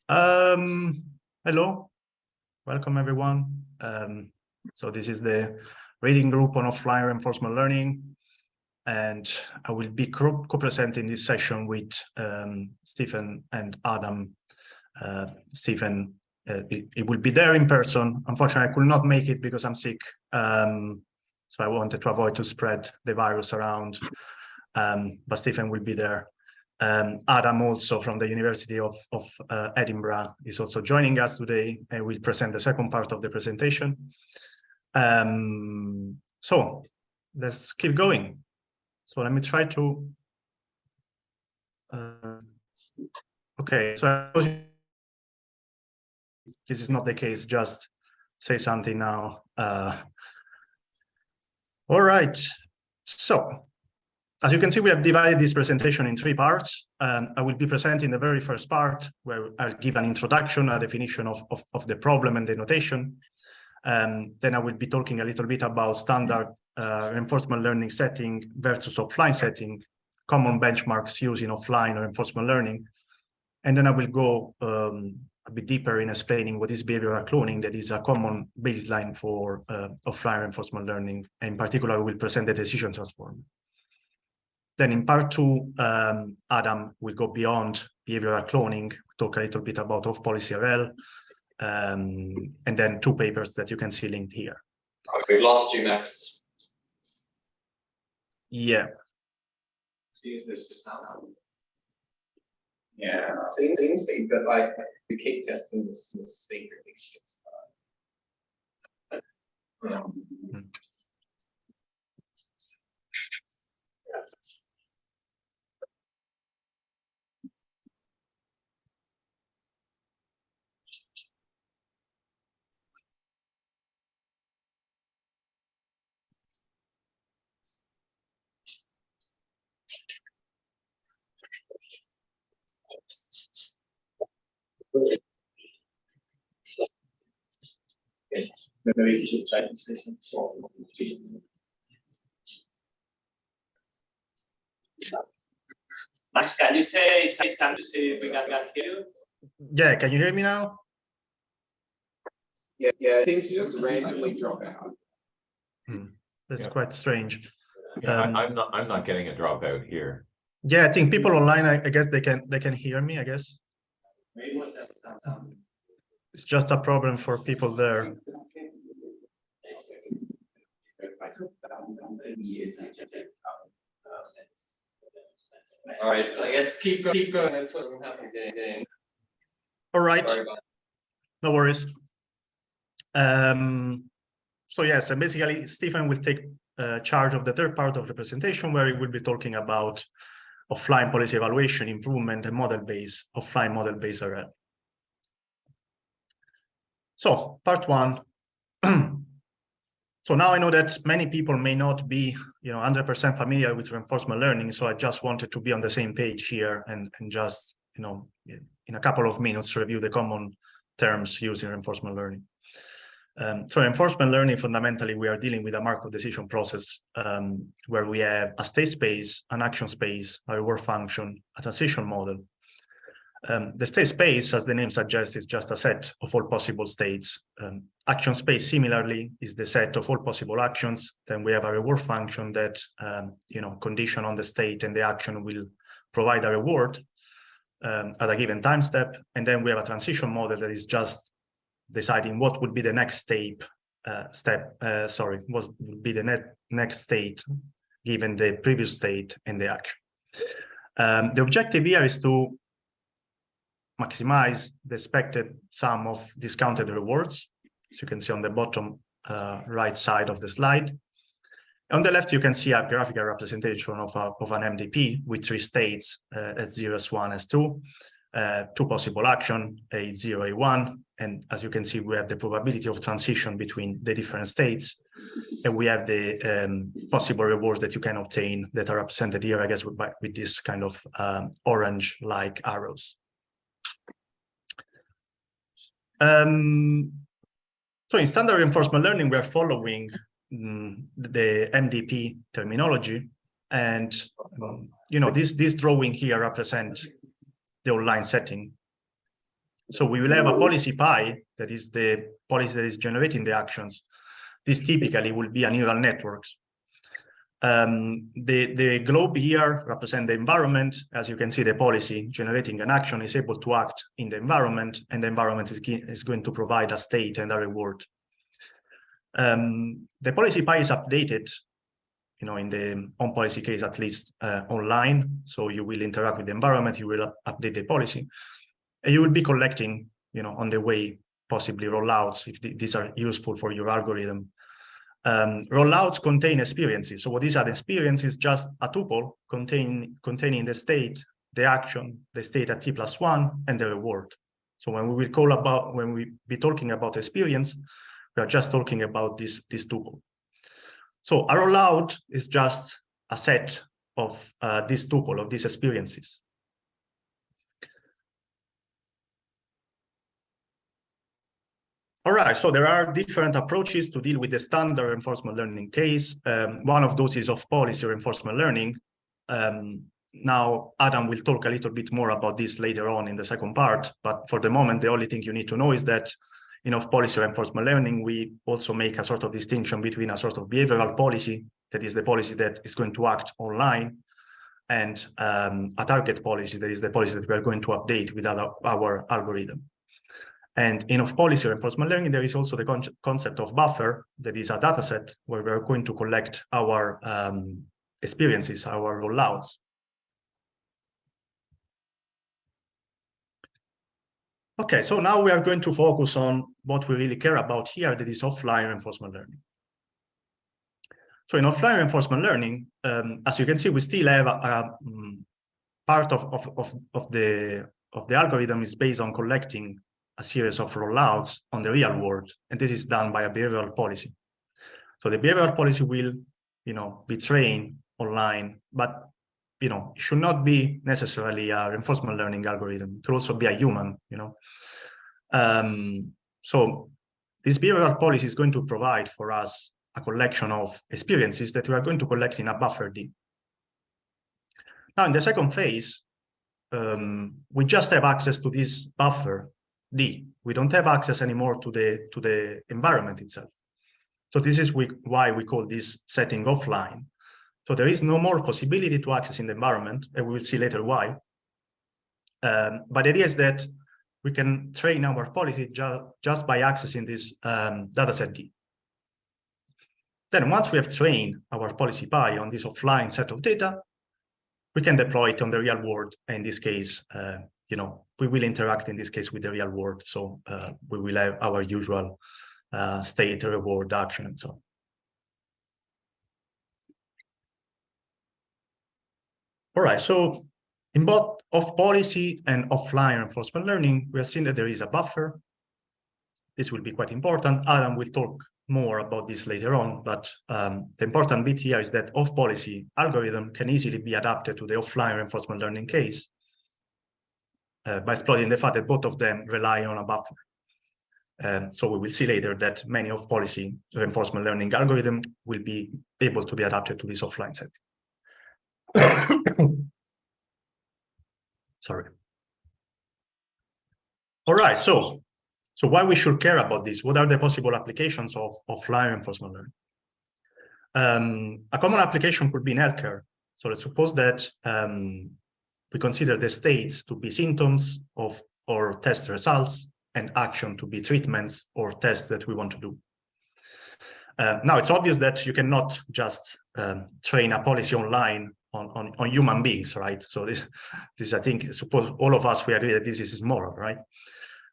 Hello, welcome everyone. So this is the reading group on offline reinforcement learning, and I will be co-presenting this session with Stephen and Adam. Stephen, it will be there in person. Unfortunately, I could not make it because I'm sick, so I wanted to avoid to spread the virus around, but Stephen will be there. Adam, also from the University of Edinburgh, is also joining us today and will present the second part of the presentation. So let's keep going. So let me try to... okay, so this is not the case, just say something now. All right, so as you can see, we have divided this presentation in 3 parts. I will be presenting the very first part, where I'll give an introduction, a definition of the problem and the notation. Then I will be talking a little bit about standard reinforcement learning setting versus offline setting, common benchmarks used in offline reinforcement learning. And then I will go a bit deeper in explaining what is behavioral cloning, that is a common baseline for offline reinforcement learning. And in particular, I will present the decision transformer. Then in part 2, Adam will go beyond behavioral cloning, talk a little bit about off-policy RL, and then 2 papers that you can see linked here. Okay, we've lost you, Max. Yeah. Use this to sound out. Yeah, seems but like we keep testing this secret things. Maybe you should try to say something. Max, can you say if we can hear you? Yeah, can you hear me now? Yeah, it seems to just randomly drop out. That's quite strange. Yeah, I'm not getting a dropout here. Yeah, I think people online, I guess they can hear me, I guess. Maybe It's just a problem for people there. All right, I guess keep going. That's what will happen. All right, no worries. So yes, and basically Stephen will take charge of the 3rd part of the presentation, where he will be talking about offline policy evaluation, improvement, and model-based offline model-based RL. So part 1. So now I know that many people may not be, 100% familiar with reinforcement learning. So I just wanted to be on the same page here and just, in a couple of minutes, review the common terms used in reinforcement learning. So reinforcement learning, fundamentally, we are dealing with a Markov decision process where we have a state space, an action space, a reward function, a transition model. The state space, as the name suggests, is just a set of all possible states. Action space, similarly, is the set of all possible actions. Then we have a reward function that, condition on the state and the action will provide a reward at a given time step. And then we have a transition model that is just deciding what would be the next what would be the next state given the previous state and the action. The objective here is to maximize the expected sum of discounted rewards, as you can see on the bottom right side of the slide. On the left, you can see a graphical representation of an MDP with 3 states, S0, S1, S2, 2 possible action, A0, A1, and as you can see, we have the probability of transition between the different states, and we have the possible rewards that you can obtain that are represented here, I guess, with this kind of orange-like arrows. So in standard reinforcement learning, we are following the MDP terminology, and this drawing here represents the online setting. So we will have a policy pi, that is the policy that is generating the actions. This typically will be a neural network. The globe here represents the environment. As you can see, the policy generating an action is able to act in the environment, and the environment is going to provide a state and a reward. The policy pi is updated, in the on-policy case, at least online. So you will interact with the environment, you will update the policy, and you will be collecting, on the way, possibly rollouts, if these are useful for your algorithm. Rollouts contain experiences. So what these are the experiences? Just a tuple containing the state, the action, the state at t+1, and the reward. So when we be talking about experience, we are just talking about this tuple. So a rollout is just a set of this tuple, of these experiences. All right, so there are different approaches to deal with the standard reinforcement learning case. One of those is off-policy reinforcement learning. Now, Adam will talk a little bit more about this later on in the second part, but for the moment, the only thing you need to know is that in off-policy reinforcement learning, we also make a sort of distinction between a sort of behavioral policy, that is the policy that is going to act online, and a target policy, that is the policy that we are going to update with our algorithm. And in off-policy reinforcement learning, there is also the concept of buffer, that is a data set where we're going to collect our experiences, our rollouts. Okay, so now we are going to focus on what we really care about here, that is offline reinforcement learning. So in offline reinforcement learning, as you can see, we still have a part of the algorithm is based on collecting a series of rollouts on the real world, and this is done by a behavioral policy. So the behavioral policy will, be trained online, but it should not be necessarily a reinforcement learning algorithm. It could also be a human. So this behavioral policy is going to provide for us a collection of experiences that we are going to collect in a buffer D. Now, in the second phase, we just have access to this buffer D. We don't have access anymore to the environment itself. So this is why we call this setting offline. So there is no more possibility to access in the environment, and we will see later why. But the idea is that we can train our policy just by accessing this dataset D. Then once we have trained our policy pi on this offline set of data, we can deploy it on the real world. In this case, we will interact in this case with the real world. So we will have our usual state, reward, action, and so on. All right, so in both off-policy and offline reinforcement learning, we have seen that there is a buffer. This will be quite important. Adam will talk more about this later on, but the important bit here is that off-policy algorithm can easily be adapted to the offline reinforcement learning case by exploiting the fact that both of them rely on a buffer. So we will see later that many off-policy reinforcement learning algorithms will be able to be adapted to this offline setting. Sorry. All right, so why we should care about this? What are the possible applications of offline reinforcement learning? A common application could be in healthcare. So let's suppose that we consider the states to be symptoms or test results, and action to be treatments or tests that we want to do. Now, it's obvious that you cannot just train a policy online on human beings, right? So this I think, suppose all of us, we agree that this is moral, right?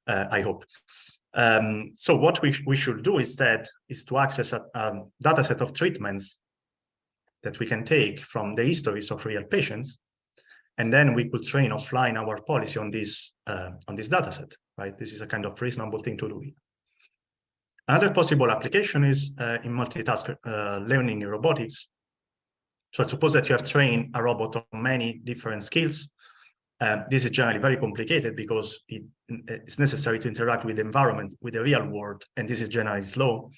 I hope. So what we should do instead is to access a data set of treatments that we can take from the histories of real patients, and then we could train offline our policy on this data set, right? This is a kind of reasonable thing to do. Another possible application is in multitask learning in robotics. So suppose that you have trained a robot on many different skills. This is generally very complicated because it's necessary to interact with the environment, with the real world, and this is generally slow.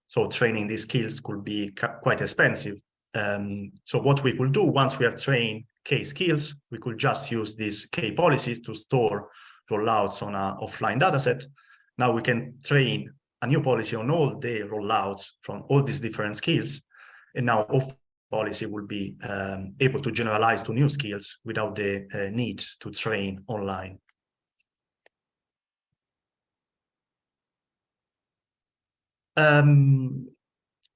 So training these skills could be quite expensive. So what we could do once we have trained K skills, we could just use these K policies to store rollouts on an offline dataset. Now we can train a new policy on all the rollouts from all these different skills. And now off policy will be able to generalize to new skills without the need to train online.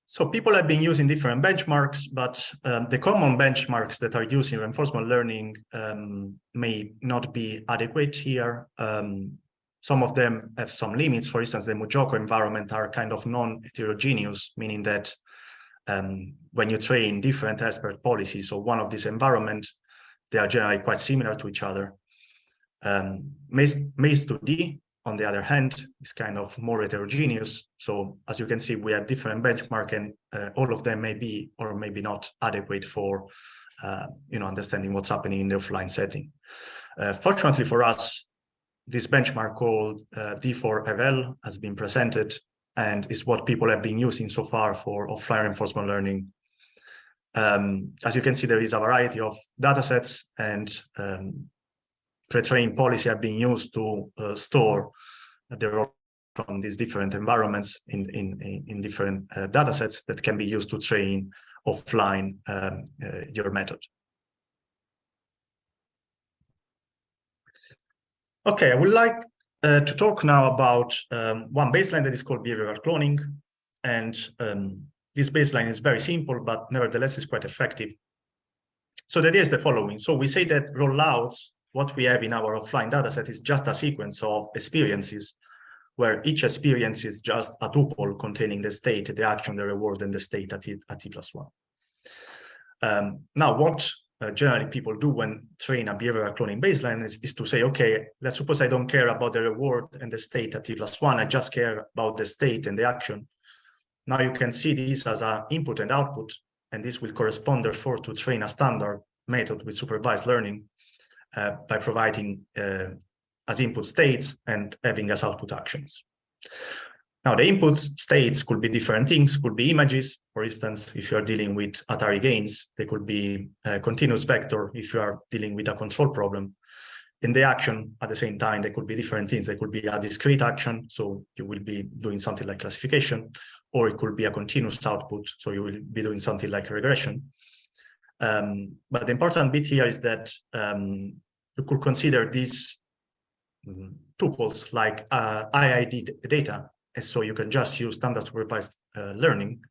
So people have been using different benchmarks, but the common benchmarks that are used in reinforcement learning may not be adequate here. Some of them have some limits. For instance, the Mujoko environment are kind of non-heterogeneous, meaning that when you train different expert policies, so one of these environments, they are generally quite similar to each other. Maze2D, on the other hand, is kind of more heterogeneous. So as you can see, we have different benchmarks, and all of them may be or maybe not adequate for understanding what's happening in the offline setting. Fortunately for us, this benchmark called D4FL has been presented and is what people have been using so far for offline reinforcement learning. As you can see, there is a variety of datasets, and pre-trained policy have been used to store the from these different environments in different datasets that can be used to train offline your method. Okay, I would like to talk now about one baseline that is called behavioral cloning. And this baseline is very simple, but nevertheless is quite effective. So the idea is the following. So we say that rollouts, what we have in our offline dataset, is just a sequence of experiences where each experience is just a tuple containing the state, the action, the reward, and the state at t+1. Now, what generally people do when train a behavioral cloning baseline is to say, okay, let's suppose I don't care about the reward and the state at t+1, I just care about the state and the action. Now you can see this as an input and output, and this will correspond, therefore, to train a standard method with supervised learning by providing as input states and having as output actions. Now, the input states could be different things, could be images. For instance, if you are dealing with Atari games, they could be a continuous vector if you are dealing with a control problem. In the action, at the same time, they could be different things. They could be a discrete action, so you will be doing something like classification, or it could be a continuous output, so you will be doing something like regression. But the important bit here is that you could consider these tuples like IID data, and so you can just use standard supervised learning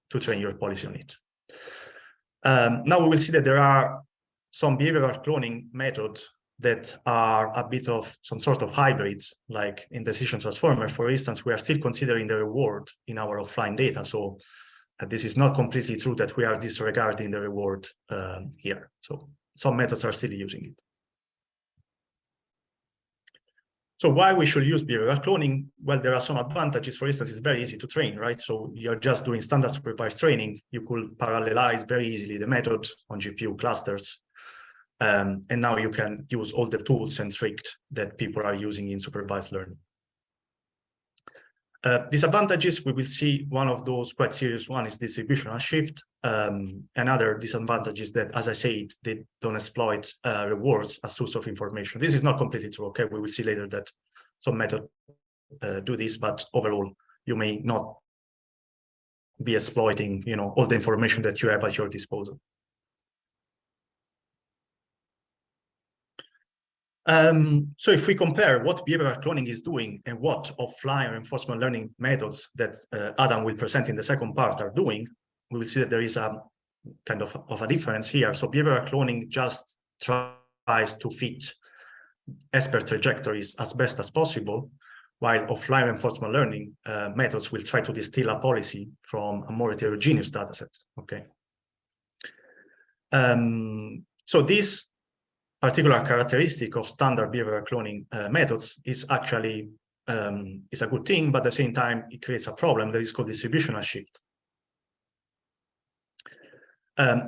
to train your policy on it. Now we will see that there are some behavioral cloning methods that are a bit of some sort of hybrids, like in decision transformer. For instance, we are still considering the reward in our offline data. So this is not completely true that we are disregarding the reward here. So some methods are still using it. So why we should use behavioral cloning? Well, there are some advantages. For instance, it's very easy to train, right? So you're just doing standard supervised training. You could parallelize very easily the method on GPU clusters. And now you can use all the tools and tricks that people are using in supervised learning. Disadvantages, we will see one of those quite serious one is distributional shift. Another disadvantage is that, as I said, they don't exploit rewards as source of information. This is not completely true, okay? We will see later that some methods do this, but overall, you may not be exploiting, all the information that you have at your disposal. So if we compare what behavioral cloning is doing and what offline reinforcement learning methods that Adam will present in the second part are doing, we will see that there is a kind of a difference here. So behavioral cloning just tries to fit expert trajectories as best as possible, while offline reinforcement learning methods will try to distill a policy from a more heterogeneous dataset. Okay. So this particular characteristic of standard behavioral cloning methods is actually is a good thing, but at the same time, it creates a problem that is called distributional shift.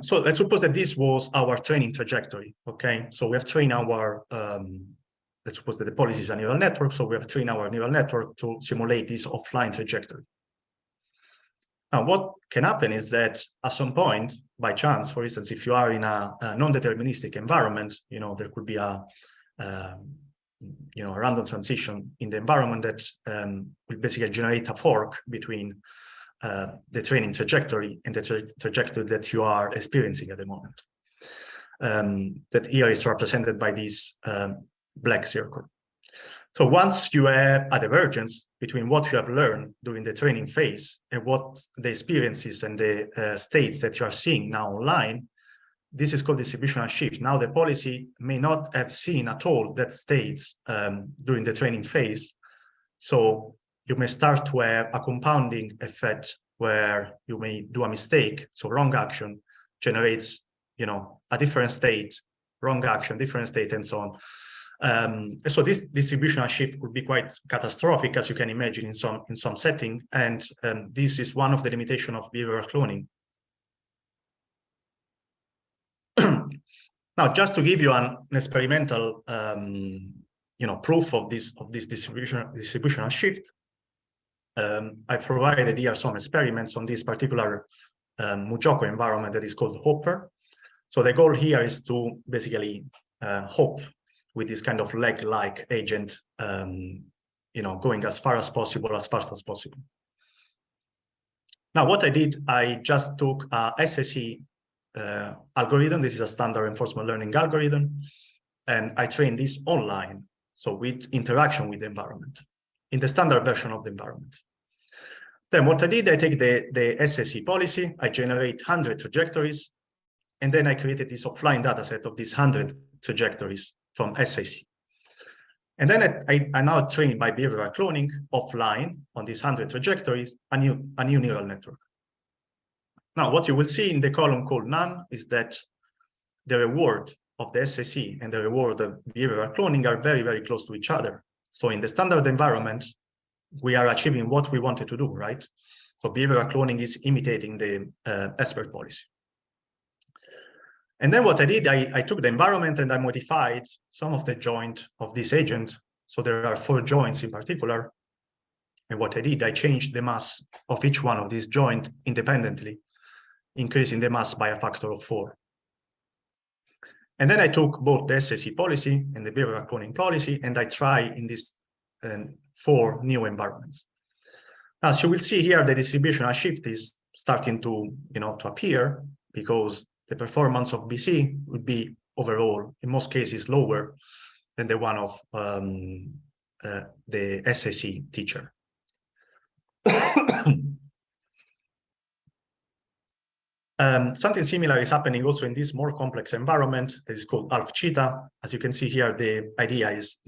So let's suppose that this was our training trajectory, okay? So we have trained our, let's suppose that the policy is a neural network, so we have trained our neural network to simulate this offline trajectory. Now, what can happen is that at some point, by chance, for instance, if you are in a non-deterministic environment, there could be a a random transition in the environment that will basically generate a fork between the training trajectory and the trajectory that you are experiencing at the moment. That here is represented by this black circle. So once you have a divergence between what you have learned during the training phase and what the experiences and the states that you are seeing now online, this is called distributional shift. Now the policy may not have seen at all that states during the training phase. So you may start to have a compounding effect where you may do a mistake. So wrong action generates, a different state, wrong action, different state, and so on. So this distributional shift would be quite catastrophic, as you can imagine, in some setting. And this is one of the limitations of behavioral cloning. Now, just to give you an experimental, proof of this distributional shift, I provided here some experiments on this particular Mujoko environment that is called Hopper. So the goal here is to basically hop with this kind of leg-like agent, going as far as possible, as fast as possible. Now, what I did, I just took a SSE algorithm. This is a standard reinforcement learning algorithm, and I trained this online, so with interaction with the environment, in the standard version of the environment. Then what I did, I take the SSE policy, I generate 100 trajectories, and then I created this offline dataset of these 100 trajectories from SSE. And then I now train by behavioral cloning offline on these 100 trajectories, a new neural network. Now, what you will see in the column called none is that the reward of the SSE and the reward of behavioral cloning are very, very close to each other. So in the standard environment, we are achieving what we wanted to do, right? So behavioral cloning is imitating the expert policy. And then what I did, I took the environment and I modified some of the joint of this agent. So there are 4 joints in particular. And what I did, I changed the mass of each one of these joints independently, increasing the mass by a factor of 4. And then I took both the SSE policy and the behavioral cloning policy, and I try in these 4 new environments. As you will see here, the distributional shift is starting to appear, because the performance of BC would be overall, in most cases, lower than the one of the SSE teacher. Something similar is happening also in this more complex environment that is called Alpha Cheetah. As you can see here, the idea is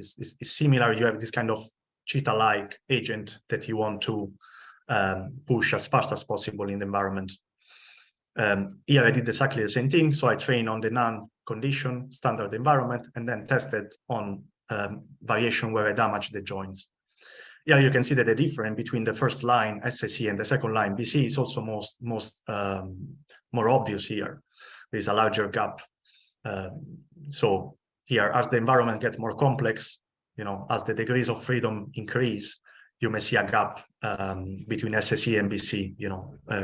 similar. You have this kind of cheetah-like agent that you want to push as fast as possible in the environment. Here I did exactly the same thing. So I trained on the non-condition standard environment and then tested on variation where I damaged the joints. Here you can see that the difference between the first line SSE and the second line BC is also more obvious here. There's a larger gap. So here, as the environment gets more complex, as the degrees of freedom increase, you may see a gap between SSE and BC,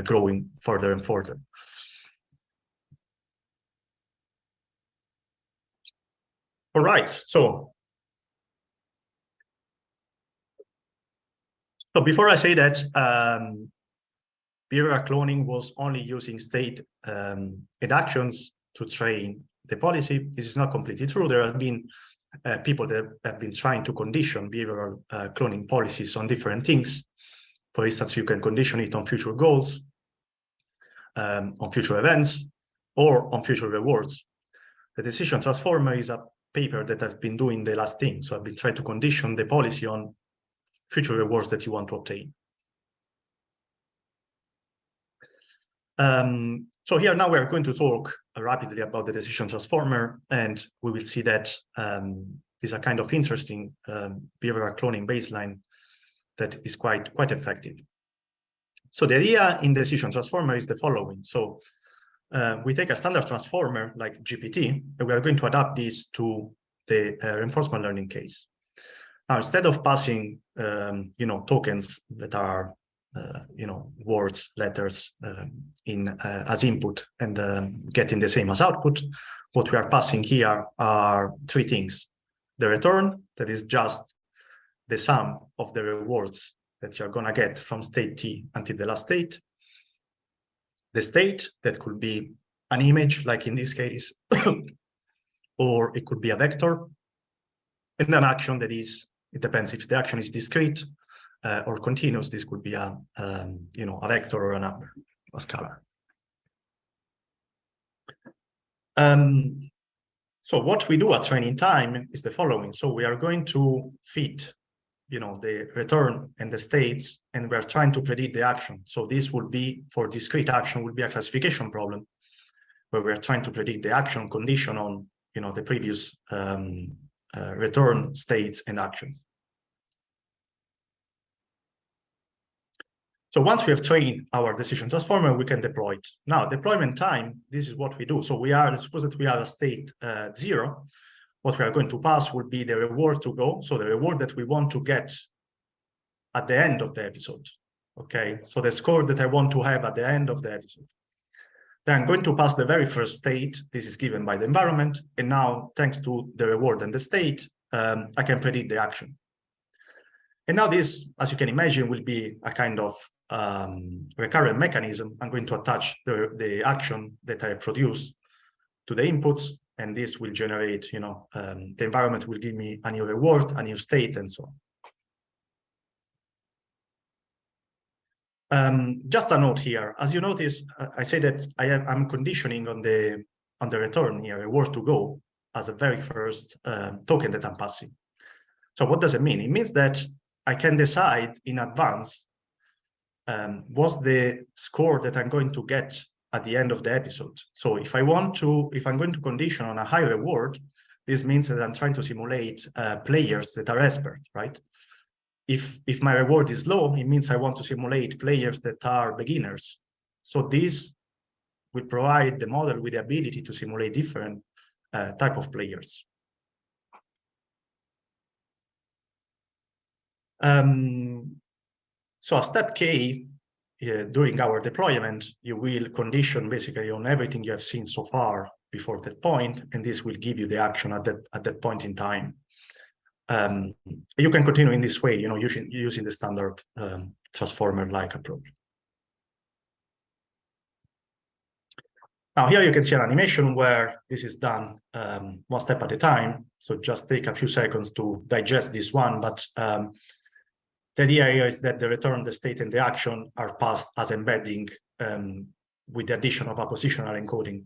growing further and further. All right, so before I say that behavioral cloning was only using state and actions to train the policy, this is not completely true. There have been people that have been trying to condition behavioral cloning policies on different things. For instance, you can condition it on future goals, on future events, or on future rewards. The decision transformer is a paper that has been doing the last thing. So I've been trying to condition the policy on future rewards that you want to obtain. So here now we're going to talk rapidly about the decision transformer, and we will see that is a kind of interesting behavioral cloning baseline that is quite effective. So the idea in decision transformer is the following. So we take a standard transformer like GPT, and we are going to adapt this to the reinforcement learning case. Now, instead of passing, tokens that are, words, letters as input and getting the same as output, what we are passing here are 3 things. the return, that is just the sum of the rewards that you're going to get from state t until the last state. The state, that could be an image, like in this case, or it could be a vector, and an action that is, it depends if the action is discrete or continuous. This could be a a vector or a number, a scalar. So what we do at training time is the following. So we are going to fit, the return and the states, and we're trying to predict the action. So this would be, for discrete action, would be a classification problem, where we're trying to predict the action condition on, the previous return states and actions. So once we have trained our decision transformer, we can deploy it. Now, deployment time, this is what we do. So suppose that we are at state 0. What we are going to pass would be the reward to go. So the reward that we want to get at the end of the episode. Okay, so the score that I want to have at the end of the episode. Then I'm going to pass the very first state. This is given by the environment. And now, thanks to the reward and the state, I can predict the action. And now this, as you can imagine, will be a kind of recurrent mechanism. I'm going to attach the action that I produce to the inputs, and this will generate, the environment will give me a new reward, a new state, and so on. Just a note here, as you notice, I say that I'm conditioning on the return here, reward to go, as a very first token that I'm passing. So what does it mean? It means that I can decide in advance what's the score that I'm going to get at the end of the episode. So if I'm going to condition on a high reward, this means that I'm trying to simulate players that are expert, right? If my reward is low, it means I want to simulate players that are beginners. So this will provide the model with the ability to simulate different type of players. So a step K, during our deployment, you will condition basically on everything you have seen so far before that point, and this will give you the action at that point in time. You can continue in this way, using the standard transformer-like approach. Now here you can see an animation where this is done one step at a time. So just take a few seconds to digest this one, but the idea here is that the return, the state, and the action are passed as embedding with the addition of a positional encoding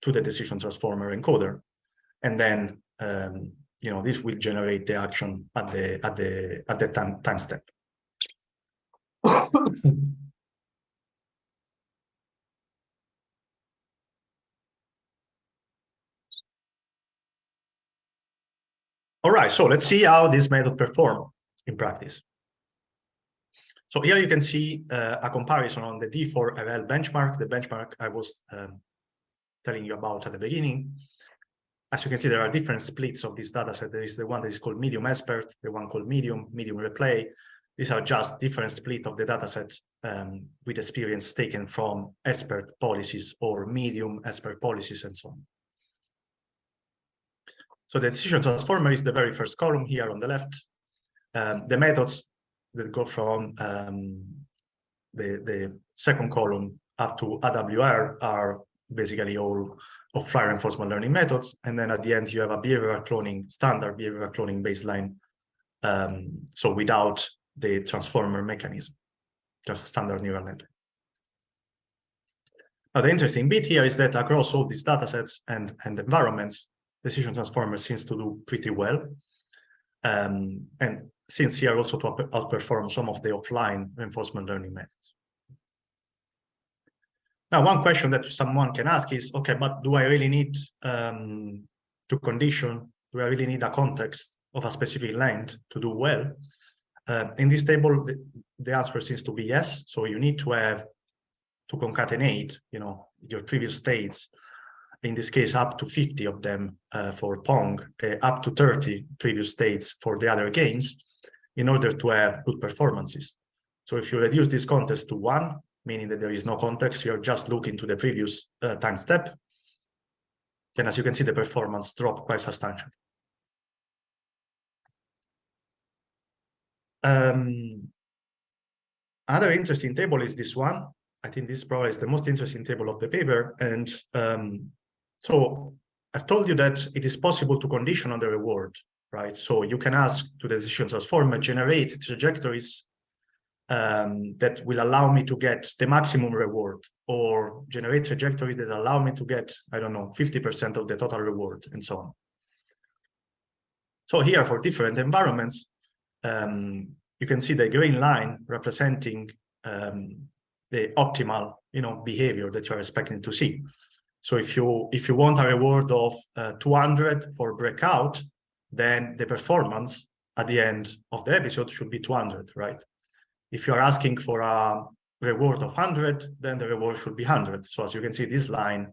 to the decision transformer encoder, and then this will generate the action at the time step. All right, so let's see how this method performs in practice. So here you can see a comparison on the D4RL benchmark, the benchmark I was telling you about at the beginning. As you can see, there are different splits of this dataset. There is the one that is called medium expert, the one called medium replay. These are just different split of the dataset with experience taken from expert policies or medium expert policies and so on. So the decision transformer is the very first column here on the left. The methods that go from the second column up to AWR are basically all of fly reinforcement learning methods. And then at the end, you have a behavioral cloning, standard behavioral cloning baseline. So without the transformer mechanism, just a standard neural network. Now, the interesting bit here is that across all these datasets and environments, decision transformer seems to do pretty well. And since here also to outperform some of the offline reinforcement learning methods. Now, one question that someone can ask is, okay, but do I really need to condition? Do I really need a context of a specific length to do well? In this table, the answer seems to be yes. So you need to have to concatenate, your previous states. In this case, up to 50 of them for Pong, up to 30 previous states for the other games, in order to have good performances. So if you reduce this context to 1, meaning that there is no context, you're just looking to the previous time step, then as you can see, the performance dropped quite substantially. Another interesting table is this one. I think this probably is the most interesting table of the paper. And so I've told you that it is possible to condition on the reward, right? So you can ask to the decision transformer, generate trajectories that will allow me to get the maximum reward, or generate trajectories that allow me to get, I don't know, 50% of the total reward, and so on. So here, for different environments, you can see the green line representing the optimal, behavior that you are expecting to see. So if you want a reward of 200 for breakout, then the performance at the end of the episode should be 200, right? If you are asking for a reward of 100, then the reward should be 100. So as you can see, this line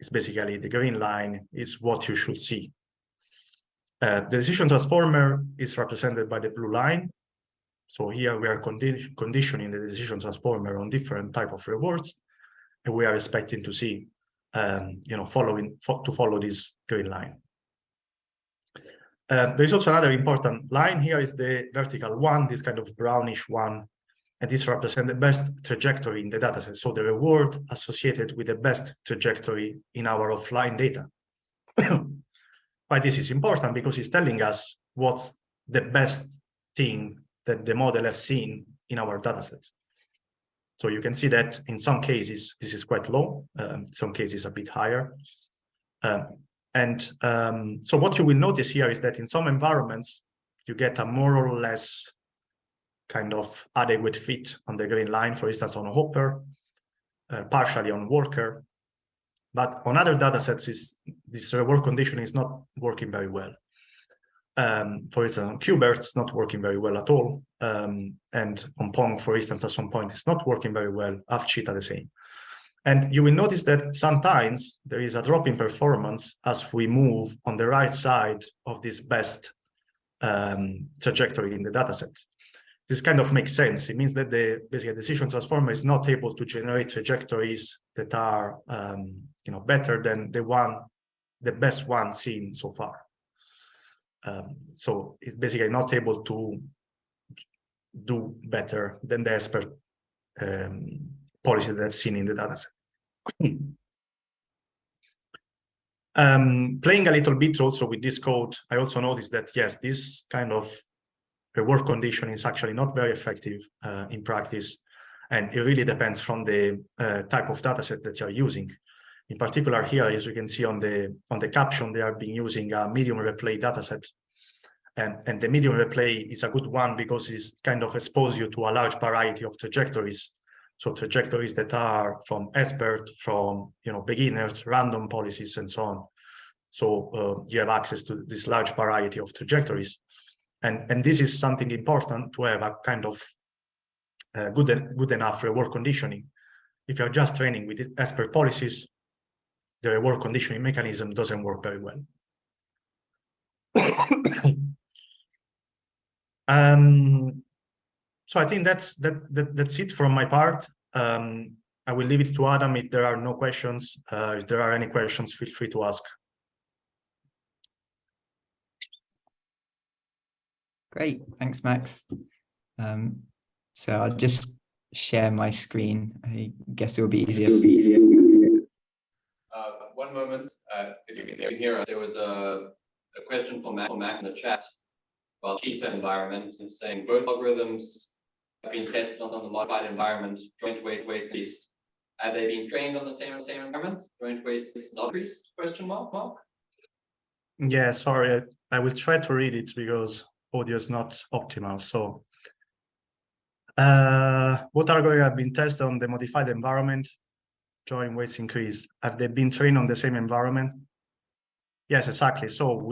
is basically the green line is what you should see. The decision transformer is represented by the blue line. So here we are conditioning the decision transformer on different type of rewards, and we are expecting to see, follow this green line. There's also another important line here is the vertical one, this kind of brownish one, and this represents the best trajectory in the dataset. So the reward associated with the best trajectory in our offline data. Why this is important? Because it's telling us what's the best thing that the model has seen in our dataset. So you can see that in some cases, this is quite low, some cases a bit higher. So what you will notice here is that in some environments, you get a more or less kind of adequate fit on the green line, for instance, on a hopper, partially on worker. But on other datasets, this reward condition is not working very well. For instance, on QBERT, it's not working very well at all. And on Pong, for instance, at some point, it's not working very well. Cheetah the same. And you will notice that sometimes there is a drop in performance as we move on the right side of this best trajectory in the dataset. This kind of makes sense. It means that the basically decision transformer is not able to generate trajectories that are better than the best one seen so far. So it's basically not able to do better than the expert policy that I've seen in the dataset. Playing a little bit also with this code, I also noticed that yes, this kind of reward condition is actually not very effective in practice, and it really depends from the type of dataset that you're using. In particular, here, as you can see on the caption, they are being using a medium replay dataset, and the medium replay is a good one because it's kind of exposes you to a large variety of trajectories. So trajectories that are from expert, from beginners, random policies, and so on. So you have access to this large variety of trajectories, and this is something important to have a kind of good enough reward conditioning. If you're just training with expert policies, the reward conditioning mechanism doesn't work very well. So I think that's it from my part. I will leave it to Adam if there are no questions. If there are any questions, feel free to ask. Great, thanks, Max. So I'll just share my screen. I guess it will be easier. One moment, if you can hear us, there was a question for Max in the chat about cheetah environments and saying both algorithms have been tested on the modified environment, joint weights increased. Have they been trained on the same environment? Joint weights not increased? Question mark? Yeah, sorry, I will try to read it because audio is not optimal. So what algorithm have been tested on the modified environment? Joint weights increased. Have they been trained on the same environment? Yes, exactly. So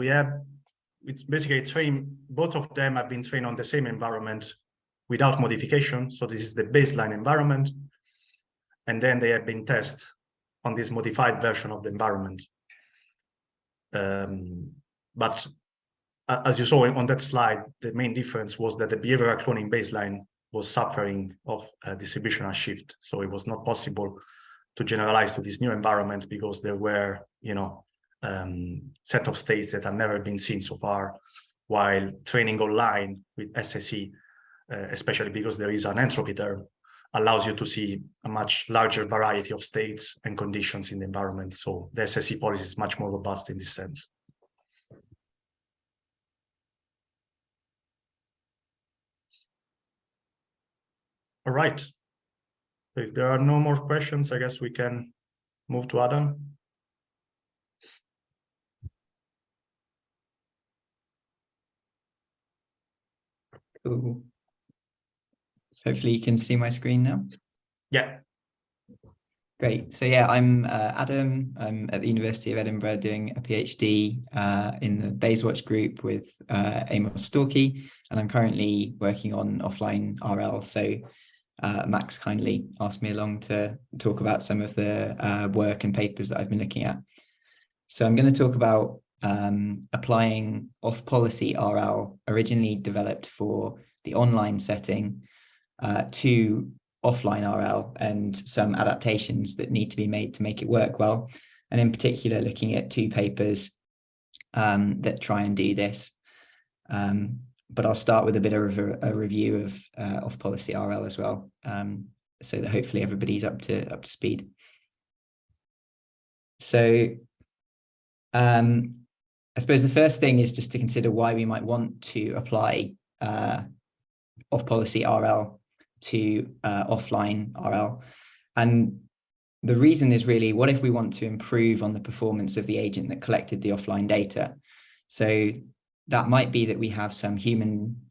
it's basically both of them have been trained on the same environment without modification. So this is the baseline environment. And then they have been tested on this modified version of the environment. But as you saw on that slide, the main difference was that the behavioral cloning baseline was suffering of a distributional shift. So it was not possible to generalize to this new environment because there were, set of states that have never been seen so far. while training online with SSE, especially because there is an entropy term, allows you to see a much larger variety of states and conditions in the environment. So the SSE policy is much more robust in this sense. All right. So if there are no more questions, I guess we can move to Adam. Cool. So hopefully you can see my screen now. Yeah. Great. So yeah, I'm Adam. I'm at the University of Edinburgh doing a PhD in the Bayes-Watch group with Amos Storkey, and I'm currently working on offline RL. So Max kindly asked me along to talk about some of the work and papers that I've been looking at. So I'm going to talk about applying off-policy RL, originally developed for the online setting, to offline RL and some adaptations that need to be made to make it work well. And in particular, looking at two papers that try and do this. But I'll start with a bit of a review of off-policy RL as well, so that hopefully everybody's up to speed. So I suppose the first thing is just to consider why we might want to apply off-policy RL to offline RL. And the reason is really, what if we want to improve on the performance of the agent that collected the offline data? So that might be that we have some human-based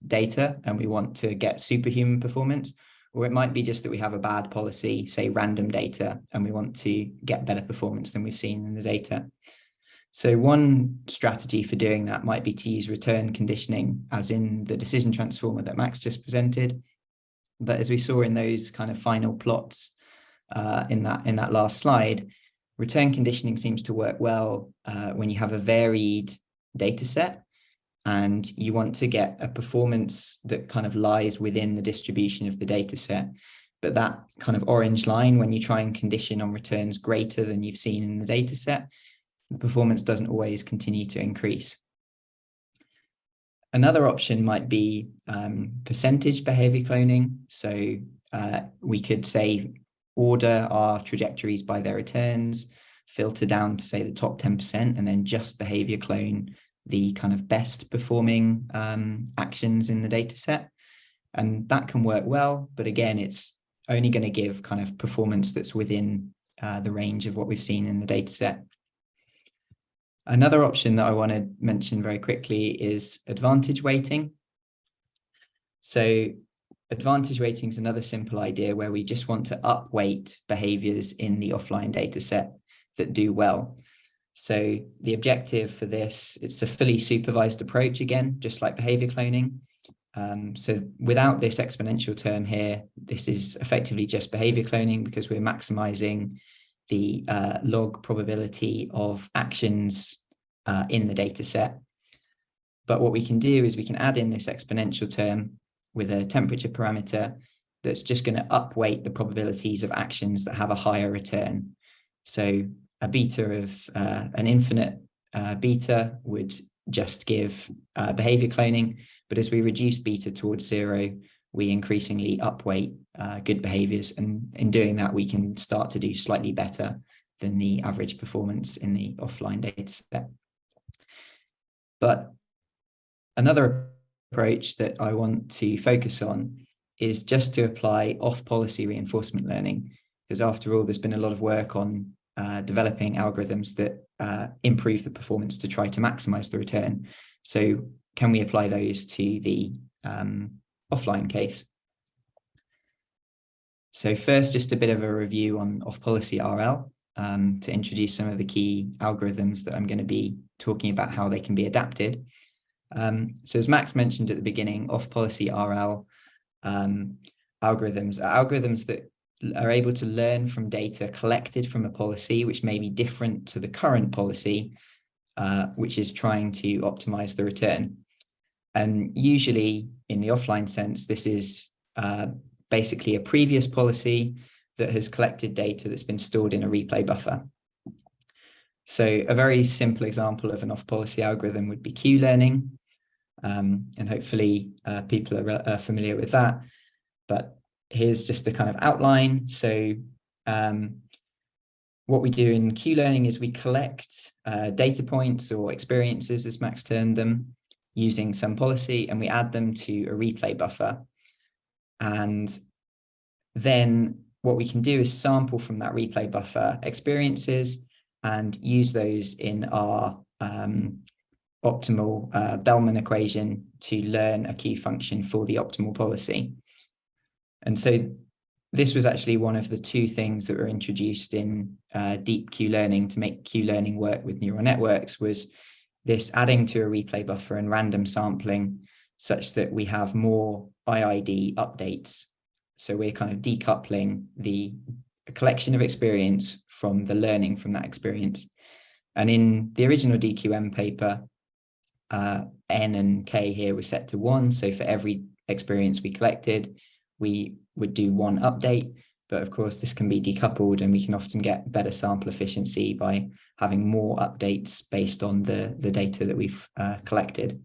data and we want to get superhuman performance, or it might be just that we have a bad policy, say random data, and we want to get better performance than we've seen in the data. So one strategy for doing that might be to use return conditioning, as in the decision transformer that Max just presented. But as we saw in those kind of final plots in that last slide, return conditioning seems to work well when you have a varied data set and you want to get a performance that kind of lies within the distribution of the data set. But that kind of orange line, when you try and condition on returns greater than you've seen in the data set, the performance doesn't always continue to increase. Another option might be percentage behavior cloning. So we could say order our trajectories by their returns, filter down to say the top 10%, and then just behavior clone the kind of best performing actions in the data set. And that can work well, but again, it's only going to give kind of performance that's within the range of what we've seen in the data set. Another option that I want to mention very quickly is advantage weighting. So advantage weighting is another simple idea where we just want to upweight behaviors in the offline data set that do well. So the objective for this, it's a fully supervised approach again, just like behavior cloning. So without this exponential term here, this is effectively just behavior cloning because we're maximizing the log probability of actions in the data set. But what we can do is we can add in this exponential term with a temperature parameter that's just going to upweight the probabilities of actions that have a higher return. So a beta of an infinite beta would just give behavior cloning, but as we reduce beta towards 0, we increasingly upweight good behaviors, and in doing that we can start to do slightly better than the average performance in the offline data set. But another approach that I want to focus on is just to apply off-policy reinforcement learning, because after all, there's been a lot of work on developing algorithms that improve the performance to try to maximize the return. So can we apply those to the offline case? So first, just a bit of a review on off-policy RL to introduce some of the key algorithms that I'm going to be talking about how they can be adapted. So as Max mentioned at the beginning, off-policy RL algorithms are algorithms that are able to learn from data collected from a policy which may be different to the current policy, which is trying to optimize the return. And usually in the offline sense, this is basically a previous policy that has collected data that's been stored in a replay buffer. So a very simple example of an off-policy algorithm would be Q-learning. And hopefully people are familiar with that. But here's just a kind of outline. So what we do in Q-learning is we collect data points or experiences, as Max termed them, using some policy, and we add them to a replay buffer. And then what we can do is sample from that replay buffer experiences and use those in our optimal Bellman equation to learn a Q function for the optimal policy. And so this was actually one of the two things that were introduced in deep Q learning to make Q learning work with neural networks, was this adding to a replay buffer and random sampling such that we have more IID updates. So we're kind of decoupling the collection of experience from the learning from that experience. And in the original DQM paper, N and K here were set to 1. So for every experience we collected, we would do 1 update. But of course, this can be decoupled, and we can often get better sample efficiency by having more updates based on the data that we've collected.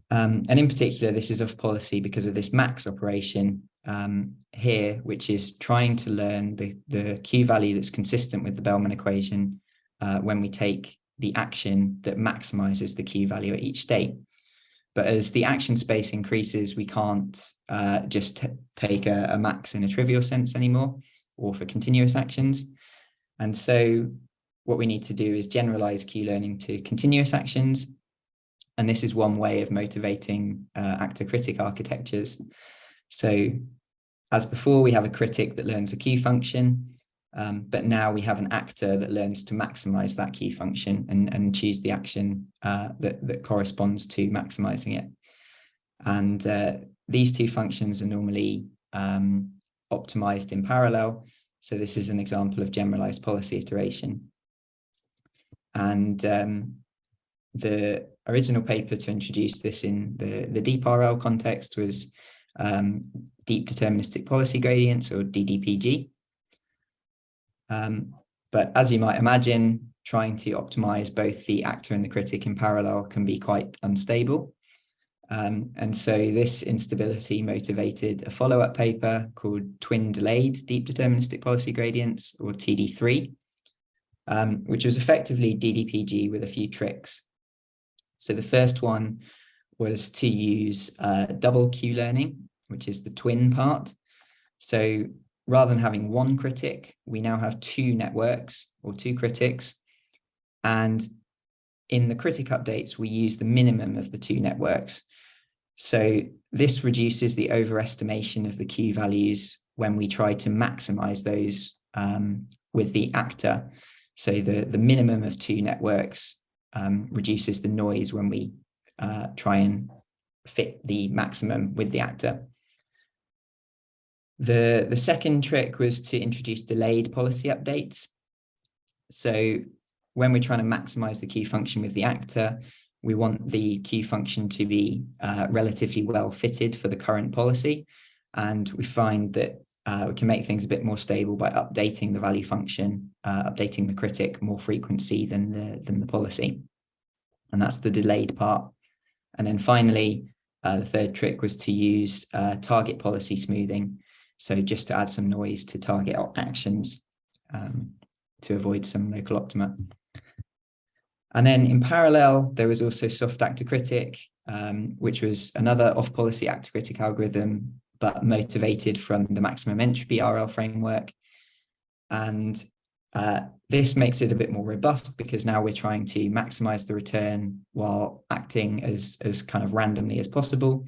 And in particular, this is off policy because of this max operation here, which is trying to learn the Q value that's consistent with the Bellman equation when we take the action that maximizes the Q value at each state. But as the action space increases, we can't just take a max in a trivial sense anymore, or for continuous actions. And so what we need to do is generalize Q learning to continuous actions. And this is one way of motivating actor-critic architectures. So as before, we have a critic that learns a Q function, but now we have an actor that learns to maximize that Q function and choose the action that corresponds to maximizing it. And these two functions are normally optimized in parallel. So this is an example of generalized policy iteration. And the original paper to introduce this in the deep RL context was deep deterministic policy gradients, or DDPG. But as you might imagine, trying to optimize both the actor and the critic in parallel can be quite unstable. And so this instability motivated a follow-up paper called Twin Delayed Deep Deterministic Policy Gradients, or TD3, which was effectively DDPG with a few tricks. So the first one was to use double Q learning, which is the twin part. So rather than having one critic, we now have 2 networks, or 2 critics. And in the critic updates, we use the minimum of the 2 networks. So this reduces the overestimation of the Q values when we try to maximize those with the actor. So the minimum of 2 networks reduces the noise when we try and fit the maximum with the actor. The second trick was to introduce delayed policy updates. So when we're trying to maximize the Q function with the actor, we want the Q function to be relatively well fitted for the current policy. And we find that we can make things a bit more stable by updating the value function, updating the critic more frequency than the policy. And that's the delayed part. And then finally, the third trick was to use target policy smoothing. So just to add some noise to target actions to avoid some local optima. And then in parallel, there was also soft actor critic, which was another off-policy actor critic algorithm, but motivated from the maximum entropy RL framework. And this makes it a bit more robust because now we're trying to maximize the return while acting as kind of randomly as possible.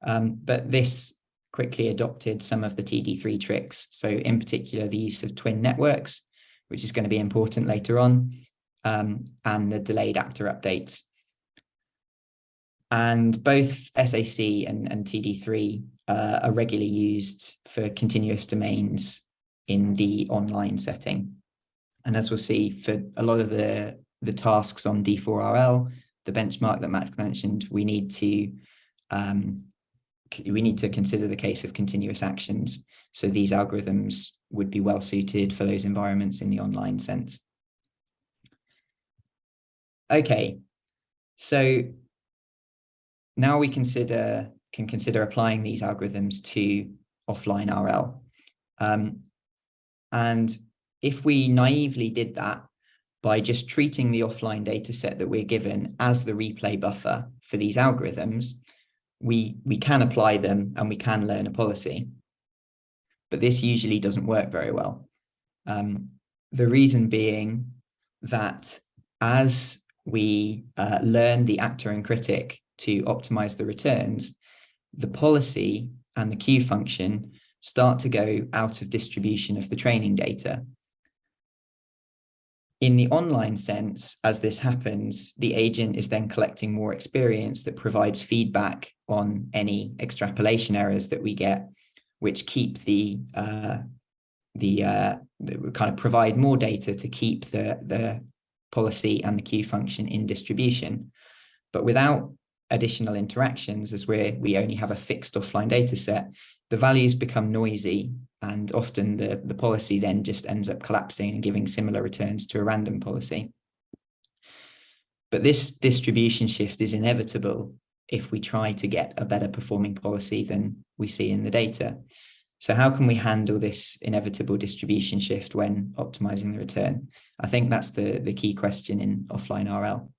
But this quickly adopted some of the TD3 tricks. So in particular, the use of twin networks, which is going to be important later on, and the delayed actor updates. And both SAC and TD3 are regularly used for continuous domains in the online setting. And as we'll see, for a lot of the tasks on D4RL, the benchmark that Matt mentioned, we need to consider the case of continuous actions. So these algorithms would be well suited for those environments in the online sense. Okay, so now we can consider applying these algorithms to offline RL. And if we naively did that by just treating the offline data set that we're given as the replay buffer for these algorithms, we can apply them and we can learn a policy. But this usually doesn't work very well. The reason being that as we learn the actor and critic to optimize the returns, the policy and the Q function start to go out of distribution of the training data. In the online sense, as this happens, the agent is then collecting more experience that provides feedback on any extrapolation errors that we get, which keep kind of provide more data to keep the policy and the Q function in distribution. But without additional interactions, as we only have a fixed offline data set, the values become noisy, and often the policy then just ends up collapsing and giving similar returns to a random policy. But this distribution shift is inevitable if we try to get a better performing policy than we see in the data. So how can we handle this inevitable distribution shift when optimizing the return? I think that's the key question in offline RL.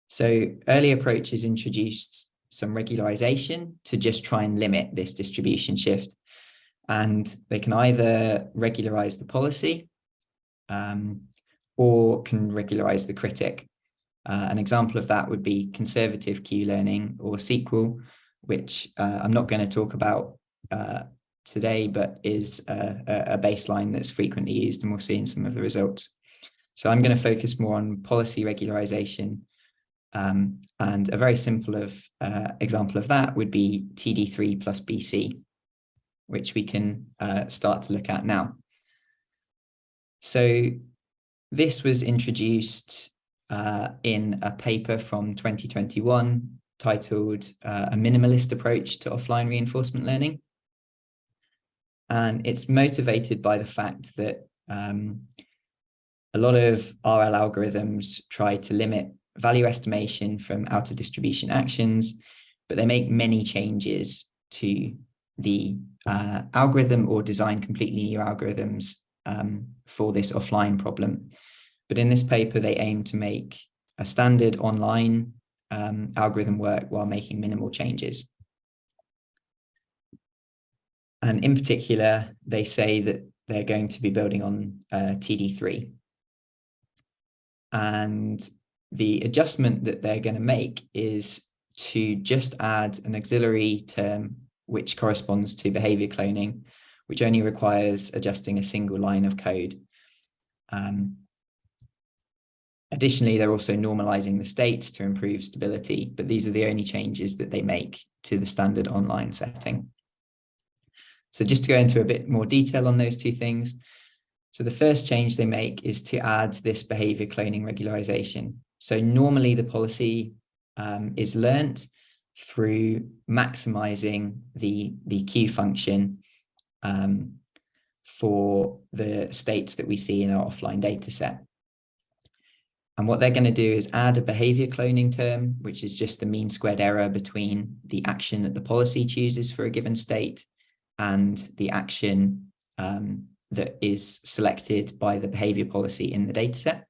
So early approaches introduced some regularization to just try and limit this distribution shift. And they can either regularize the policy or can regularize the critic. An example of that would be conservative Q learning or SQL, which I'm not going to talk about today, but is a baseline that's frequently used, and we'll see in some of the results. So I'm going to focus more on policy regularization. And a very simple example of that would be TD3 plus BC, which we can start to look at now. So this was introduced in a paper from 2021 titled A Minimalist Approach to Offline Reinforcement Learning. And it's motivated by the fact that a lot of RL algorithms try to limit value estimation from out of distribution actions, but they make many changes to the algorithm or design completely new algorithms for this offline problem. But in this paper, they aim to make a standard online algorithm work while making minimal changes. And in particular, they say that they're going to be building on TD3. And the adjustment that they're going to make is to just add an auxiliary term which corresponds to behavior cloning, which only requires adjusting a single line of code. Additionally, they're also normalizing the states to improve stability, but these are the only changes that they make to the standard online setting. So just to go into a bit more detail on those two things. So the first change they make is to add this behavior cloning regularization. So normally the policy is learnt through maximizing the Q function for the states that we see in our offline data set. And what they're going to do is add a behavior cloning term, which is just the mean squared error between the action that the policy chooses for a given state and the action that is selected by the behavior policy in the dataset.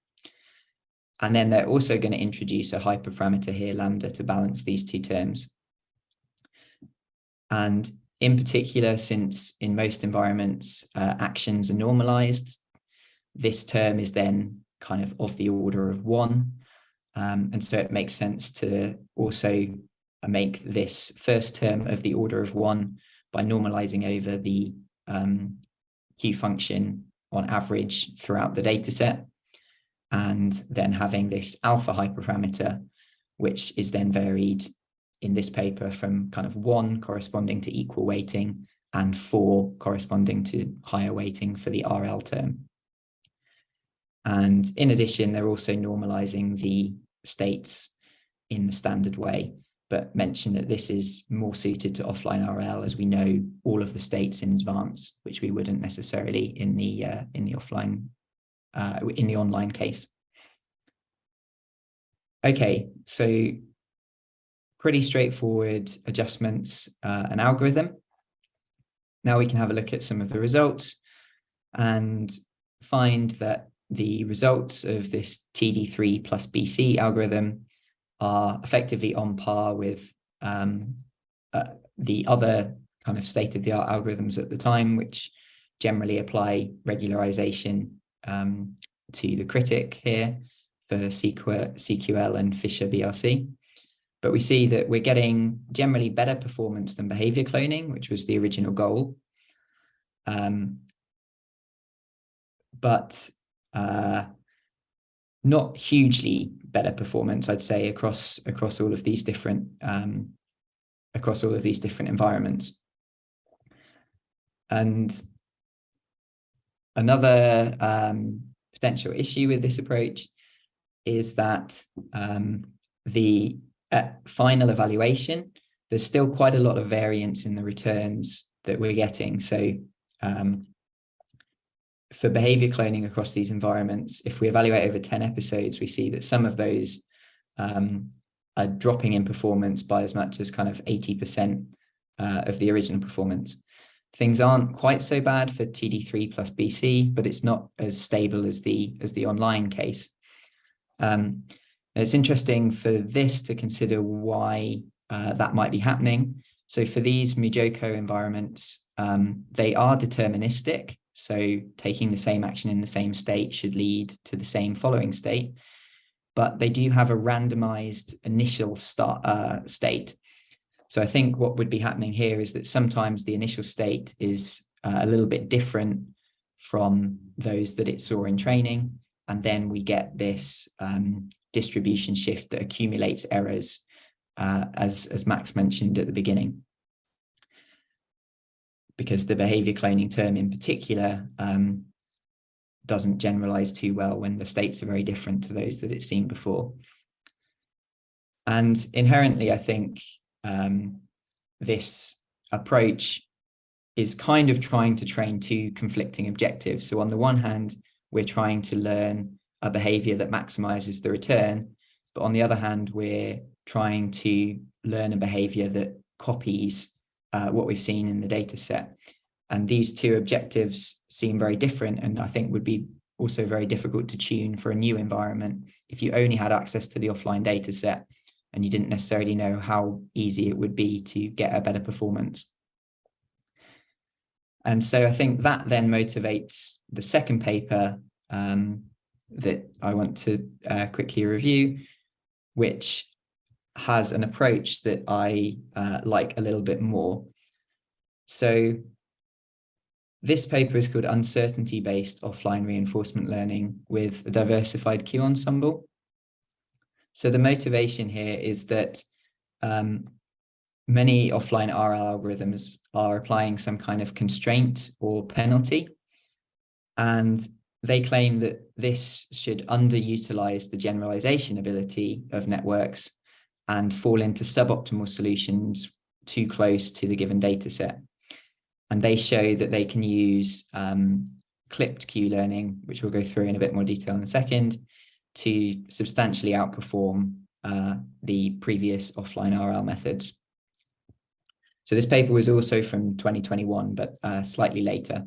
And then they're also going to introduce a hyperparameter here, lambda, to balance these two terms. And in particular, since in most environments, actions are normalized, this term is then kind of the order of 1. And so it makes sense to also make this first term of the order of 1 by normalizing over the Q function on average throughout the data set, and then having this alpha hyperparameter, which is then varied in this paper from kind of 1 corresponding to equal weighting and 4 corresponding to higher weighting for the RL term. And in addition, they're also normalizing the states in the standard way, but mention that this is more suited to offline RL, as we know all of the states in advance, which we wouldn't necessarily in the offline in the online case. Okay, so pretty straightforward adjustments and algorithm. Now we can have a look at some of the results and find that the results of this TD3 plus BC algorithm are effectively on par with the other kind of state-of-the-art algorithms at the time, which generally apply regularization to the critic here for CQL and Fisher BRC. But we see that we're getting generally better performance than behavior cloning, which was the original goal. But not hugely better performance, I'd say, across all of these different environments. And another potential issue with this approach is that at final evaluation, there's still quite a lot of variance in the returns that we're getting. So for behavior cloning across these environments, if we evaluate over 10 episodes, we see that some of those are dropping in performance by as much as kind of 80% of the original performance. Things aren't quite so bad for TD3 plus BC, but it's not as stable as the online case. It's interesting for this to consider why that might be happening. So for these MuJoCo environments, they are deterministic. So taking the same action in the same state should lead to the same following state, but they do have a randomized initial state. So I think what would be happening here is that sometimes the initial state is a little bit different from those that it saw in training. And then we get this distribution shift that accumulates errors, as Max mentioned at the beginning. Because the behavior cloning term in particular doesn't generalize too well when the states are very different to those that it's seen before. And inherently, I think this approach is kind of trying to train two conflicting objectives. So on the one hand, we're trying to learn a behavior that maximizes the return, but on the other hand, we're trying to learn a behavior that copies what we've seen in the data set. And these two objectives seem very different, and I think would be also very difficult to tune for a new environment if you only had access to the offline data set and you didn't necessarily know how easy it would be to get a better performance. And so I think that then motivates the second paper that I want to quickly review, which has an approach that I like a little bit more. So this paper is called Uncertainty-Based Offline Reinforcement Learning with a Diversified Q Ensemble. So the motivation here is that many offline RL algorithms are applying some kind of constraint or penalty, and they claim that this should underutilize the generalization ability of networks and fall into suboptimal solutions too close to the given data set. And they show that they can use clipped Q learning, which we'll go through in a bit more detail in a second, to substantially outperform the previous offline RL methods. So this paper was also from 2021, but slightly later.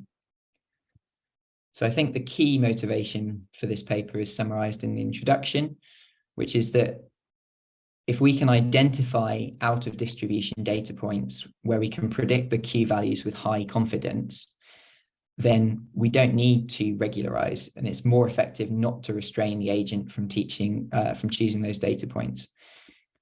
So I think the key motivation for this paper is summarized in the introduction, which is that if we can identify out of distribution data points where we can predict the Q values with high confidence, then we don't need to regularize, and it's more effective not to restrain the agent from choosing those data points.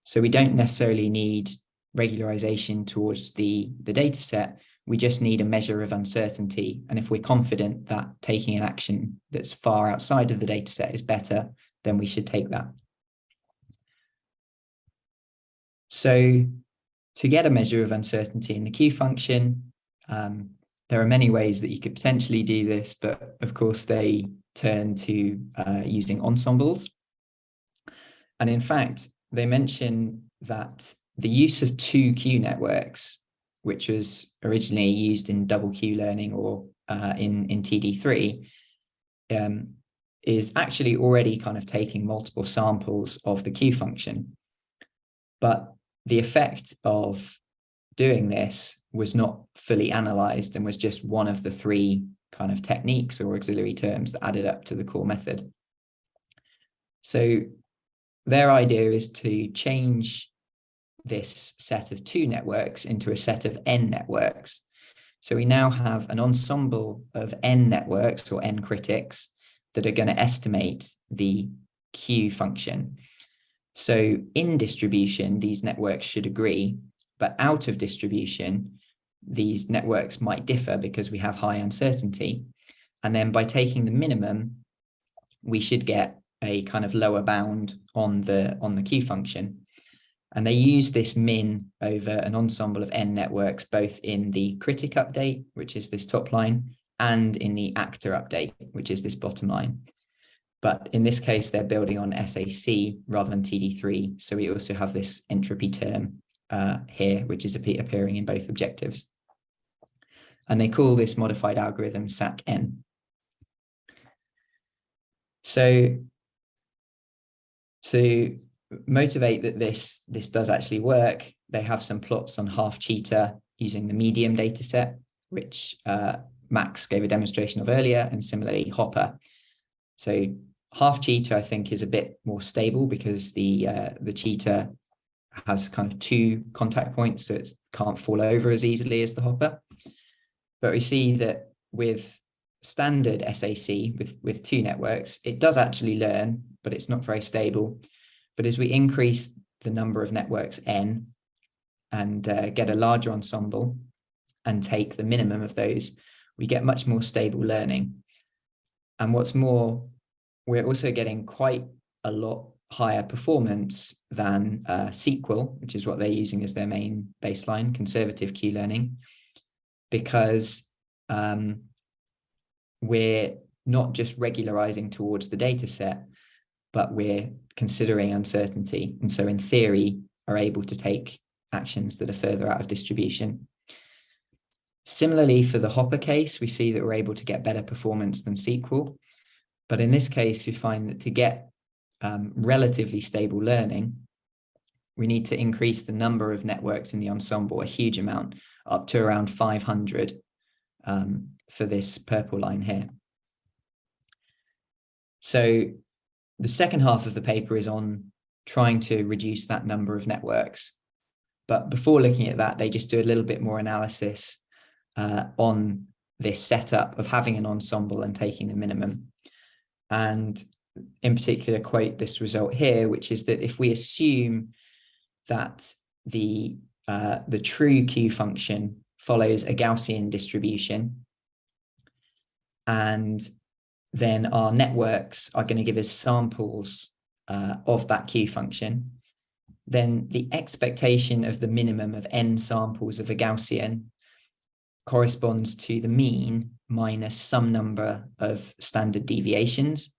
So we don't necessarily need regularization towards the data set. We just need a measure of uncertainty. And if we're confident that taking an action that's far outside of the data set is better, then we should take that. So to get a measure of uncertainty in the Q function, there are many ways that you could potentially do this, but of course they turn to using ensembles. And in fact, they mention that the use of two Q networks, which was originally used in double Q learning or in TD3, is actually already kind of taking multiple samples of the Q function. But the effect of doing this was not fully analyzed and was just one of the three kind of techniques or auxiliary terms that added up to the core method. So their idea is to change this set of 2 networks into a set of n networks. So we now have an ensemble of n networks or n critics that are going to estimate the Q function. So in distribution, these networks should agree, but out of distribution, these networks might differ because we have high uncertainty. And then by taking the minimum, we should get a kind of lower bound on the Q function. And they use this min over an ensemble of n networks, both in the critic update, which is this top line, and in the actor update, which is this bottom line. But in this case, they're building on SAC rather than TD3. So we also have this entropy term here, which is appearing in both objectives. And they call this modified algorithm SAC-N. So to motivate that this does actually work, they have some plots on half cheetah using the medium dataset, which Max gave a demonstration of earlier, and similarly Hopper. So half cheetah, I think, is a bit more stable because the cheetah has kind of 2 contact points, so it can't fall over as easily as the Hopper. But we see that with standard SAC, with 2 networks, it does actually learn, but it's not very stable. But as we increase the number of networks n and get a larger ensemble and take the minimum of those, we get much more stable learning. And what's more, we're also getting quite a lot higher performance than SQL, which is what they're using as their main baseline, conservative Q learning, because we're not just regularizing towards the data set, but we're considering uncertainty. And so in theory, are able to take actions that are further out of distribution. Similarly, for the Hopper case, we see that we're able to get better performance than SQL. But in this case, we find that to get relatively stable learning, we need to increase the number of networks in the ensemble a huge amount, up to around 500 for this purple line here. So the second half of the paper is on trying to reduce that number of networks. But before looking at that, they just do a little bit more analysis on this setup of having an ensemble and taking the minimum. And in particular, quote this result here, which is that if we assume that the true Q function follows a Gaussian distribution, and then our networks are going to give us samples of that Q function, then the expectation of the minimum of n samples of a Gaussian corresponds to the mean minus some number of standard deviations.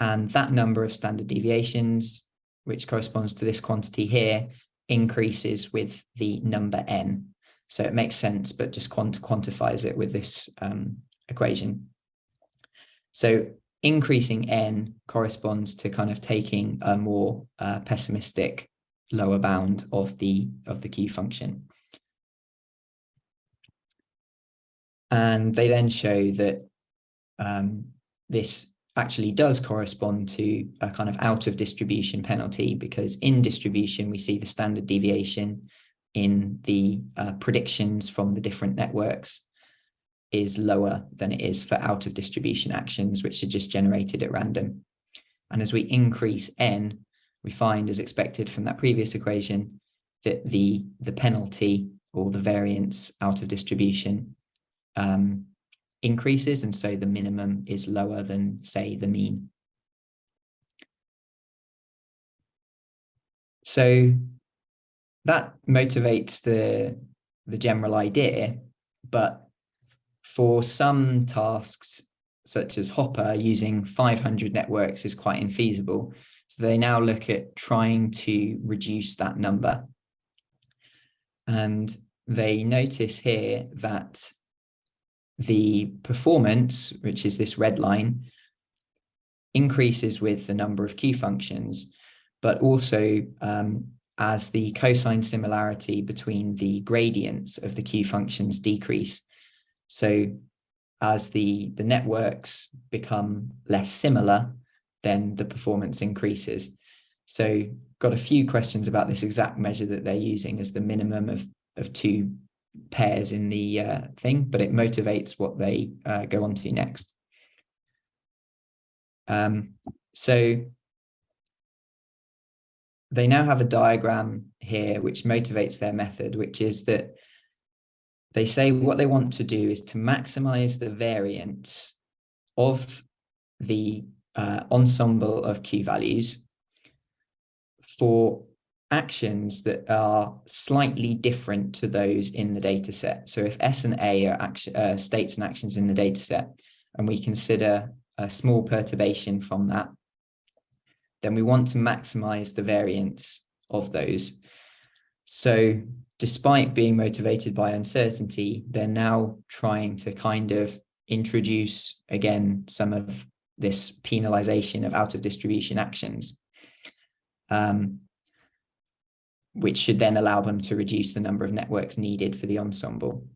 And that number of standard deviations, which corresponds to this quantity here, increases with the number n. So it makes sense, but just quantifies it with this equation. So increasing n corresponds to kind of taking a more pessimistic lower bound of the Q function. And they then show that this actually does correspond to a kind of out of distribution penalty, because in distribution, we see the standard deviation in the predictions from the different networks is lower than it is for out of distribution actions, which are just generated at random. And as we increase n, we find, as expected from that previous equation, that the penalty or the variance out of distribution increases, and so the minimum is lower than, say, the mean. So that motivates the general idea, but for some tasks, such as Hopper, using 500 networks is quite infeasible. So they now look at trying to reduce that number. And they notice here that the performance, which is this red line, increases with the number of Q functions, but also as the cosine similarity between the gradients of the Q functions decrease. So as the networks become less similar, then the performance increases. So got a few questions about this exact measure that they're using as the minimum of 2 pairs in the thing, but it motivates what they go on to next. So they now have a diagram here which motivates their method, which is that they say what they want to do is to maximize the variance of the ensemble of Q values for actions that are slightly different to those in the data set. So if S and A are states and actions in the data set, and we consider a small perturbation from that, then we want to maximize the variance of those. So despite being motivated by uncertainty, they're now trying to kind of introduce, again, some of this penalization of out of distribution actions, which should then allow them to reduce the number of networks needed for the ensemble.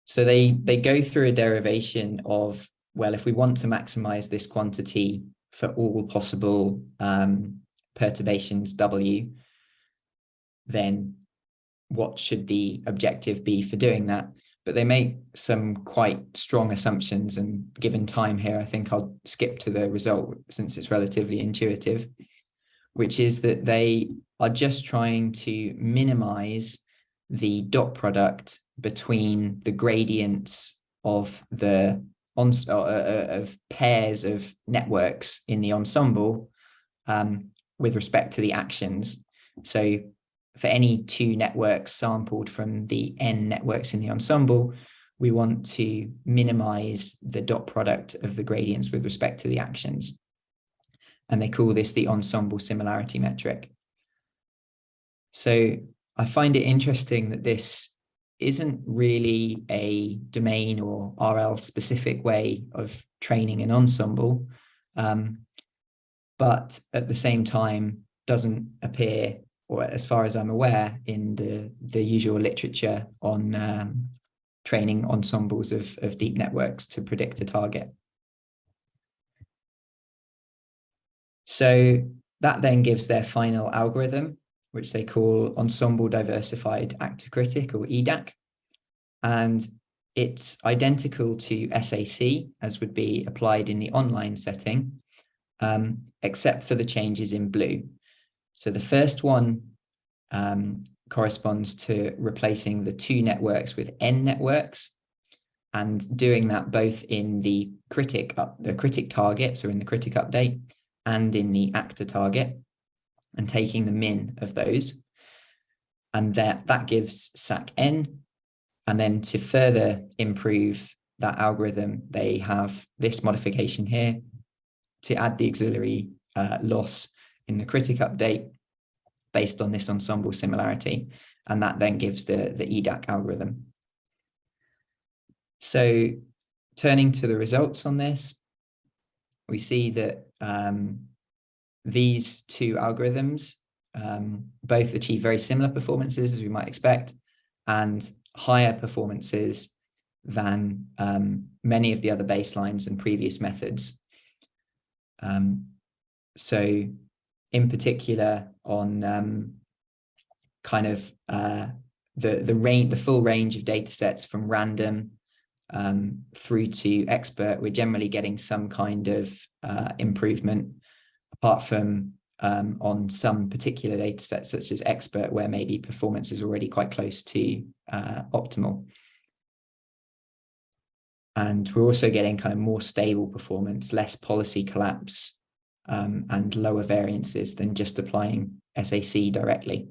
So they go through a derivation of, well, if we want to maximize this quantity for all possible perturbations W, then what should the objective be for doing that? But they make some quite strong assumptions, and given time here, I think I'll skip to the result since it's relatively intuitive, which is that they are just trying to minimize the dot product between the gradients of the of pairs of networks in the ensemble with respect to the actions. So for any 2 networks sampled from the N networks in the ensemble, we want to minimize the dot product of the gradients with respect to the actions. And they call this the ensemble similarity metric. So I find it interesting that this isn't really a domain or RL specific way of training an ensemble, but at the same time doesn't appear, or as far as I'm aware, in the usual literature on training ensembles of deep networks to predict a target. So that then gives their final algorithm, which they call Ensemble Diversified Actor Critic, or EDAC. And it's identical to SAC, as would be applied in the online setting, except for the changes in blue. So the first one corresponds to replacing the 2 networks with N networks, and doing that both in the critic target, so in the critic update, and in the actor target, and taking the min of those. And that gives SAC N. And then to further improve that algorithm, they have this modification here to add the auxiliary loss in the critic update based on this ensemble similarity. And that then gives the EDAC algorithm. So turning to the results on this, we see that these 2 algorithms both achieve very similar performances, as we might expect, and higher performances than many of the other baselines and previous methods. So in particular on kind of the full range of data sets from random through to expert, we're generally getting some kind of improvement, apart from on some particular data sets such as expert, where maybe performance is already quite close to optimal. And we're also getting kind of more stable performance, less policy collapse, and lower variances than just applying SAC directly.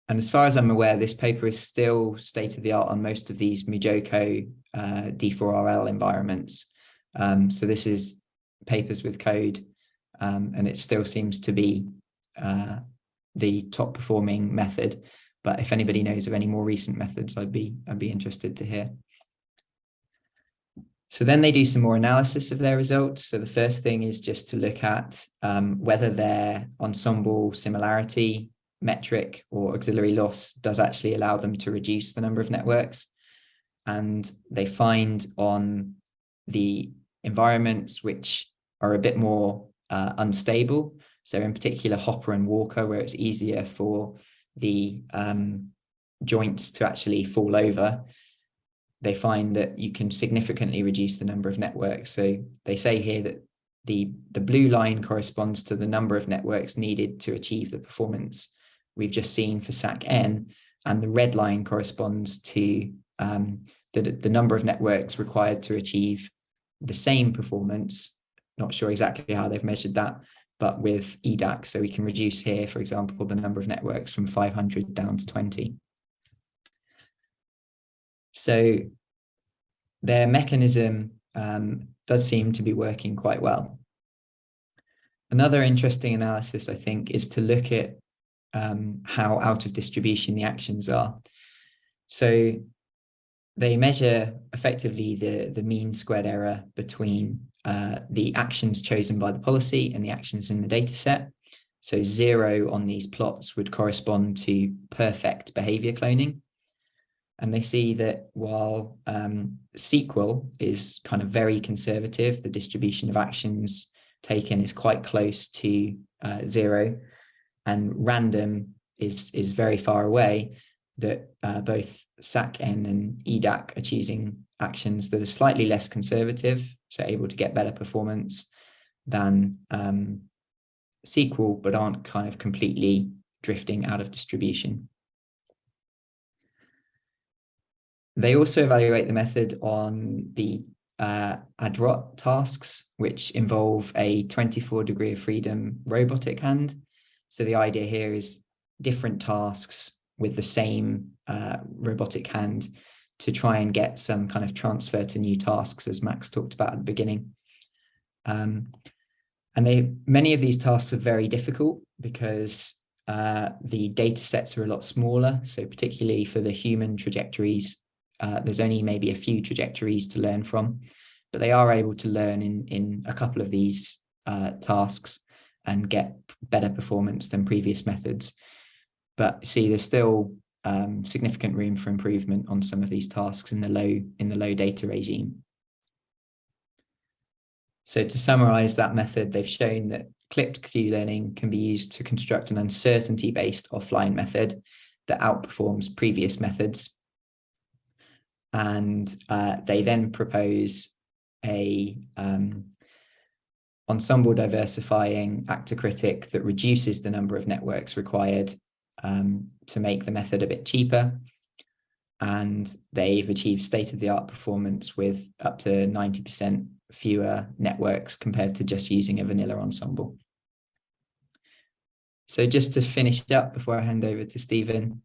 And as far as I'm aware, this paper is still state of the art on most of these MuJoCo D4RL environments. So this is papers with code, and it still seems to be the top performing method. But if anybody knows of any more recent methods, I'd be interested to hear. So then they do some more analysis of their results. So the first thing is just to look at whether their ensemble similarity metric or auxiliary loss does actually allow them to reduce the number of networks. And they find on the environments which are a bit more unstable, so in particular Hopper and Walker, where it's easier for the joints to actually fall over, they find that you can significantly reduce the number of networks. So they say here that the blue line corresponds to the number of networks needed to achieve the performance we've just seen for SAC-N, and the red line corresponds to the number of networks required to achieve the same performance. Not sure exactly how they've measured that, but with EDAC. So we can reduce here, for example, the number of networks from 500 down to 20. So their mechanism does seem to be working quite well. Another interesting analysis, I think, is to look at how out of distribution the actions are. So they measure effectively the mean squared error between the actions chosen by the policy and the actions in the data set. So 0 on these plots would correspond to perfect behavior cloning. And they see that while SQL is kind of very conservative, the distribution of actions taken is quite close to 0, and random is very far away, that both SAC-N and EDAC are choosing actions that are slightly less conservative, so able to get better performance than SQL, but aren't kind of completely drifting out of distribution. They also evaluate the method on the ADROT tasks, which involve a 24 degree of freedom robotic hand. So the idea here is different tasks with the same robotic hand to try and get some kind of transfer to new tasks, as Max talked about at the beginning. And many of these tasks are very difficult because the data sets are a lot smaller. So particularly for the human trajectories, there's only maybe a few trajectories to learn from, but they are able to learn in a couple of these tasks and get better performance than previous methods. But see, there's still significant room for improvement on some of these tasks in the low data regime. So to summarize that method, they've shown that clipped Q-learning can be used to construct an uncertainty-based offline method that outperforms previous methods. And they then propose a ensemble diversifying actor critic that reduces the number of networks required to make the method a bit cheaper. And they've achieved state-of-the-art performance with up to 90% fewer networks compared to just using a vanilla ensemble. So just to finish up before I hand over to Stephen,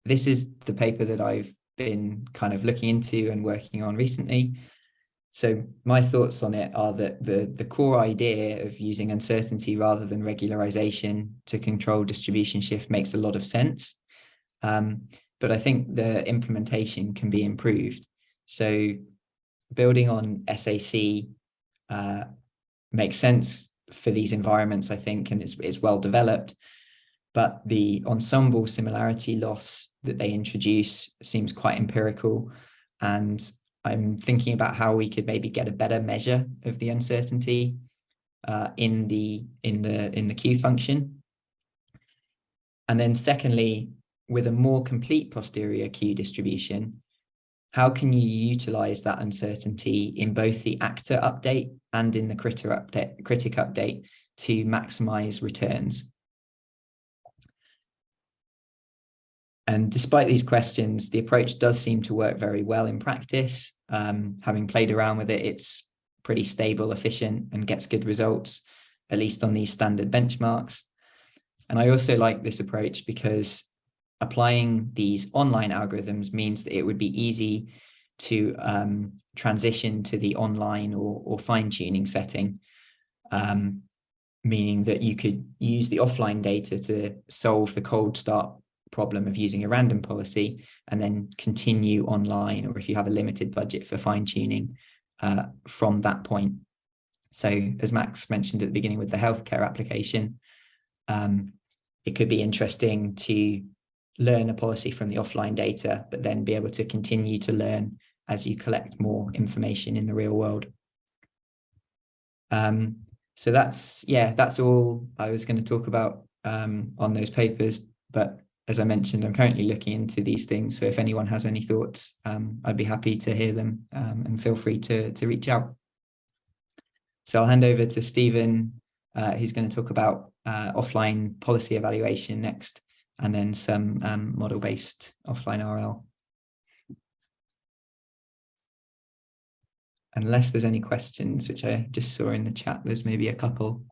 this is the paper that I've been kind of looking into and working on recently. So my thoughts on it are that the core idea of using uncertainty rather than regularization to control distribution shift makes a lot of sense. But I think the implementation can be improved. So building on SAC makes sense for these environments, I think, and it's well developed. But the ensemble similarity loss that they introduce seems quite empirical, and I'm thinking about how we could maybe get a better measure of the uncertainty in the Q function. And then secondly, with a more complete posterior Q distribution, how can you utilize that uncertainty in both the actor update and in the critic update to maximize returns? And despite these questions, the approach does seem to work very well in practice. Having played around with it, it's pretty stable, efficient, and gets good results, at least on these standard benchmarks. And I also like this approach because applying these online algorithms means that it would be easy to transition to the online or fine-tuning setting, meaning that you could use the offline data to solve the cold start problem of using a random policy and then continue online, or if you have a limited budget for fine-tuning from that point. So as Max mentioned at the beginning with the healthcare application, it could be interesting to learn a policy from the offline data, but then be able to continue to learn as you collect more information in the real world. So that's all I was going to talk about on those papers. But as I mentioned, I'm currently looking into these things. So if anyone has any thoughts, I'd be happy to hear them, and feel free to reach out. So I'll hand over to Stephen, who's going to talk about offline policy evaluation next, and then some model-based offline RL. Unless there's any questions, which I just saw in the chat, there's maybe a couple.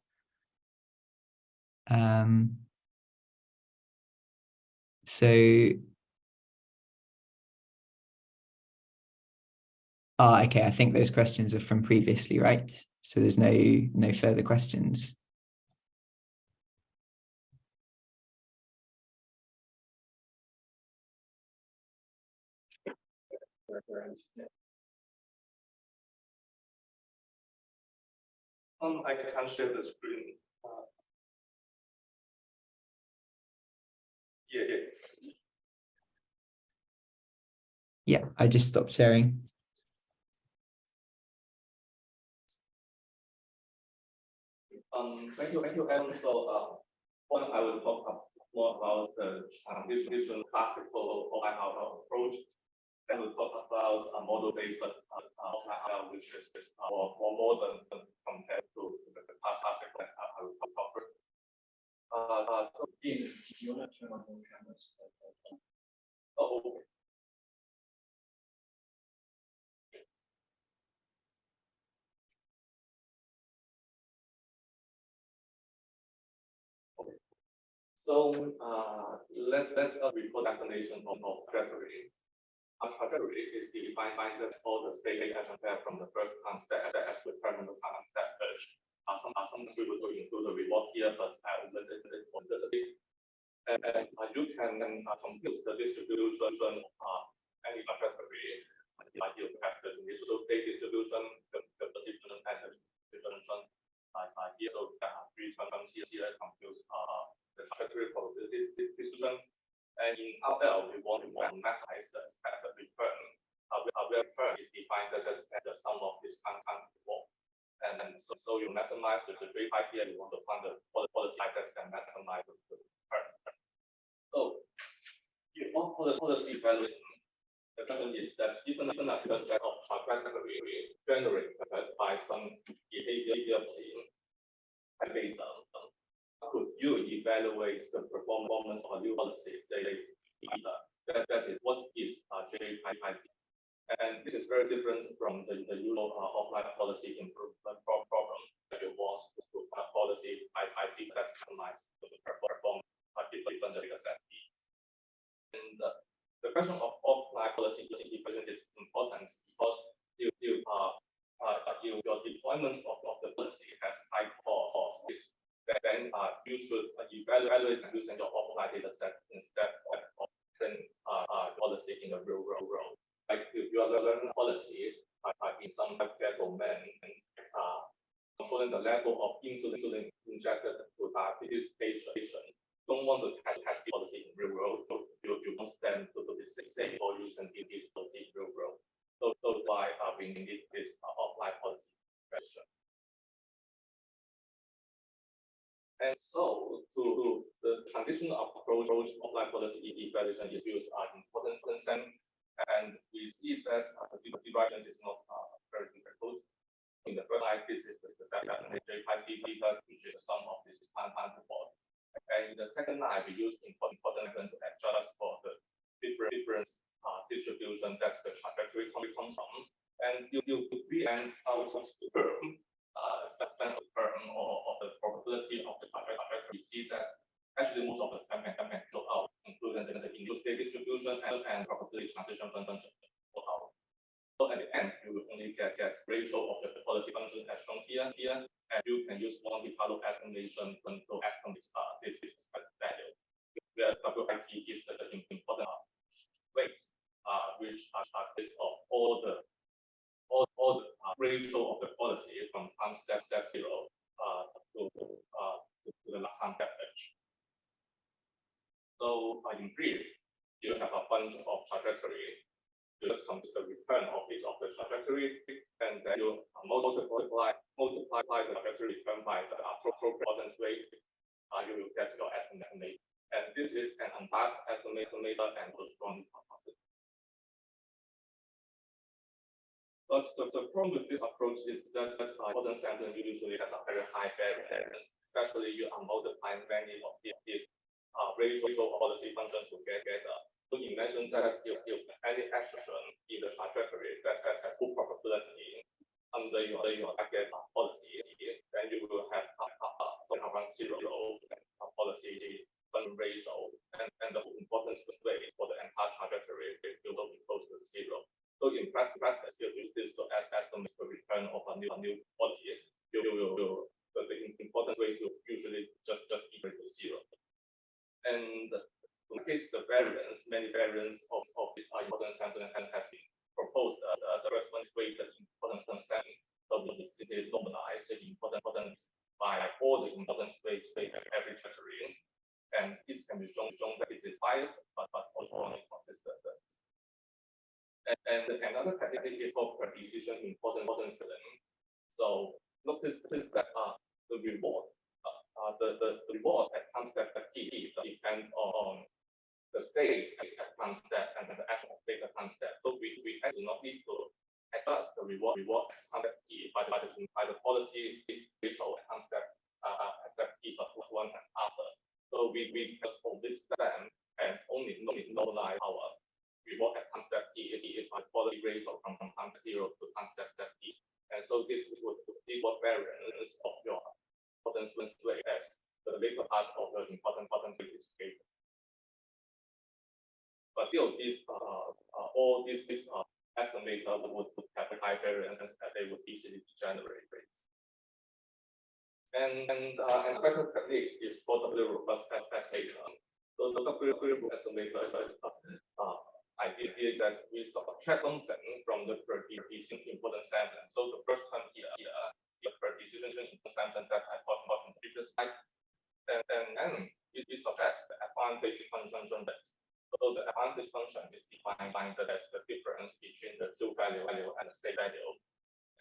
Okay, I think those questions are from previously, right? So there's no further questions. I can share the screen. Yeah, I just stopped sharing. Thank you, Adam. So, I will talk more about the transition classical offline approach, and we'll talk about a model-based offline, which is more modern compared to the classic that I will cover. So, if you want to turn on your cameras. Oh, okay. So let's report definition of trajectory. A trajectory is defined as all the state action step from the first time step to the terminal time step edge. Some people will include the reward here, but I will let it for simplicity. And you can compute the distribution of any trajectory. You have the initial state distribution, the position, and the distribution. Here, so there are three terms here compute the trajectory probability distribution, and in RL we want to maximize the expected return. Our return is defined as the sum of this time before, and so you maximize the rate here. You want to find the policy that can maximize the return. So, you want policy evaluation. The question is that even a set of trajectory generated by some behavioural data. Could you evaluate the performance of a new policy? That is what is JIC, and this is very different from the usual offline policy improvement problem that you want to put a policy IC that maximize the performance given the data set. And the question of offline policy evaluation is important because your deployment of the policy has high cost. Then you should evaluate using your offline data set instead of policy in the real world. Like if you are learning policy in some healthcare domain, controlling the level of insulin injected to diabetes patients, don't want to test policy in real world. You don't stand to be safe or using this policy in real world. So why we need this offline policy evaluation. And so, to the traditional approach, offline policy evaluation is used important consent, and we see that the derivation is not very difficult. In the first slide, this is the definition data, which is the sum of this time report. And in the second line, we use important element to adjust for the different distribution that's the trajectory comes from. And you and out the term. Term or the probability of the trajectory, we see that actually most of the time can show out, including the induced state distribution and probability transition function show out. So at the end, you will only get ratio of the policy function as shown here, and you can use Monte Carlo estimation to estimate this value. where WIP is the important weights, which are based of all the ratio of the policy from time step 0 to the last time step edge. So in brief, you have a bunch of trajectory. You just compute the return of each of the trajectory, and then you multiply the trajectory return by the appropriate importance weight. You will get your estimate. And this is an unbiased estimator and strong hypothesis. But the problem with this approach is that modern sampling usually has a very high variance, especially you are multiplying many of these ratio policy functions together. So imagine that if any action in the trajectory that has full probability under your target policy, then you will have around 0 policy ratio, and the importance weight for the entire trajectory will be close to 0. So in practice, you use this to estimate the return of a new policy. The importance weight will usually just equal to 0. And to get the variance, many variants of this importance sampling has been proposed. The first one is weighted importance sampling. So we simply normalize the importance by all the importance weights at every trajectory. And it can be shown that it is biased, but also consistent. And another technique is called precision importance sampling. So notice that the reward, the reward at time step T depends on the states at time step and the actual state at time step. So we do not need to adjust the reward at time step T by the policy ratio at time step T plus 1 and after. So we just omit them and only normalize our reward at time step T by policy ratio from time 0 to time step T. And so this would equal variance of your importance weight as the later part of the importance weight is greater. But still, all these estimator would have a high variance as they would easily degenerate rates. And better technique is for the robust estimator. So the W-robust estimator idea that we subtract something from the precision importance sampling. So the first one here, the precision importance sampling that I talked about in the previous slide, and then we subtract the advantage function that. So the advantage function is defined as the difference between the true value and the state value.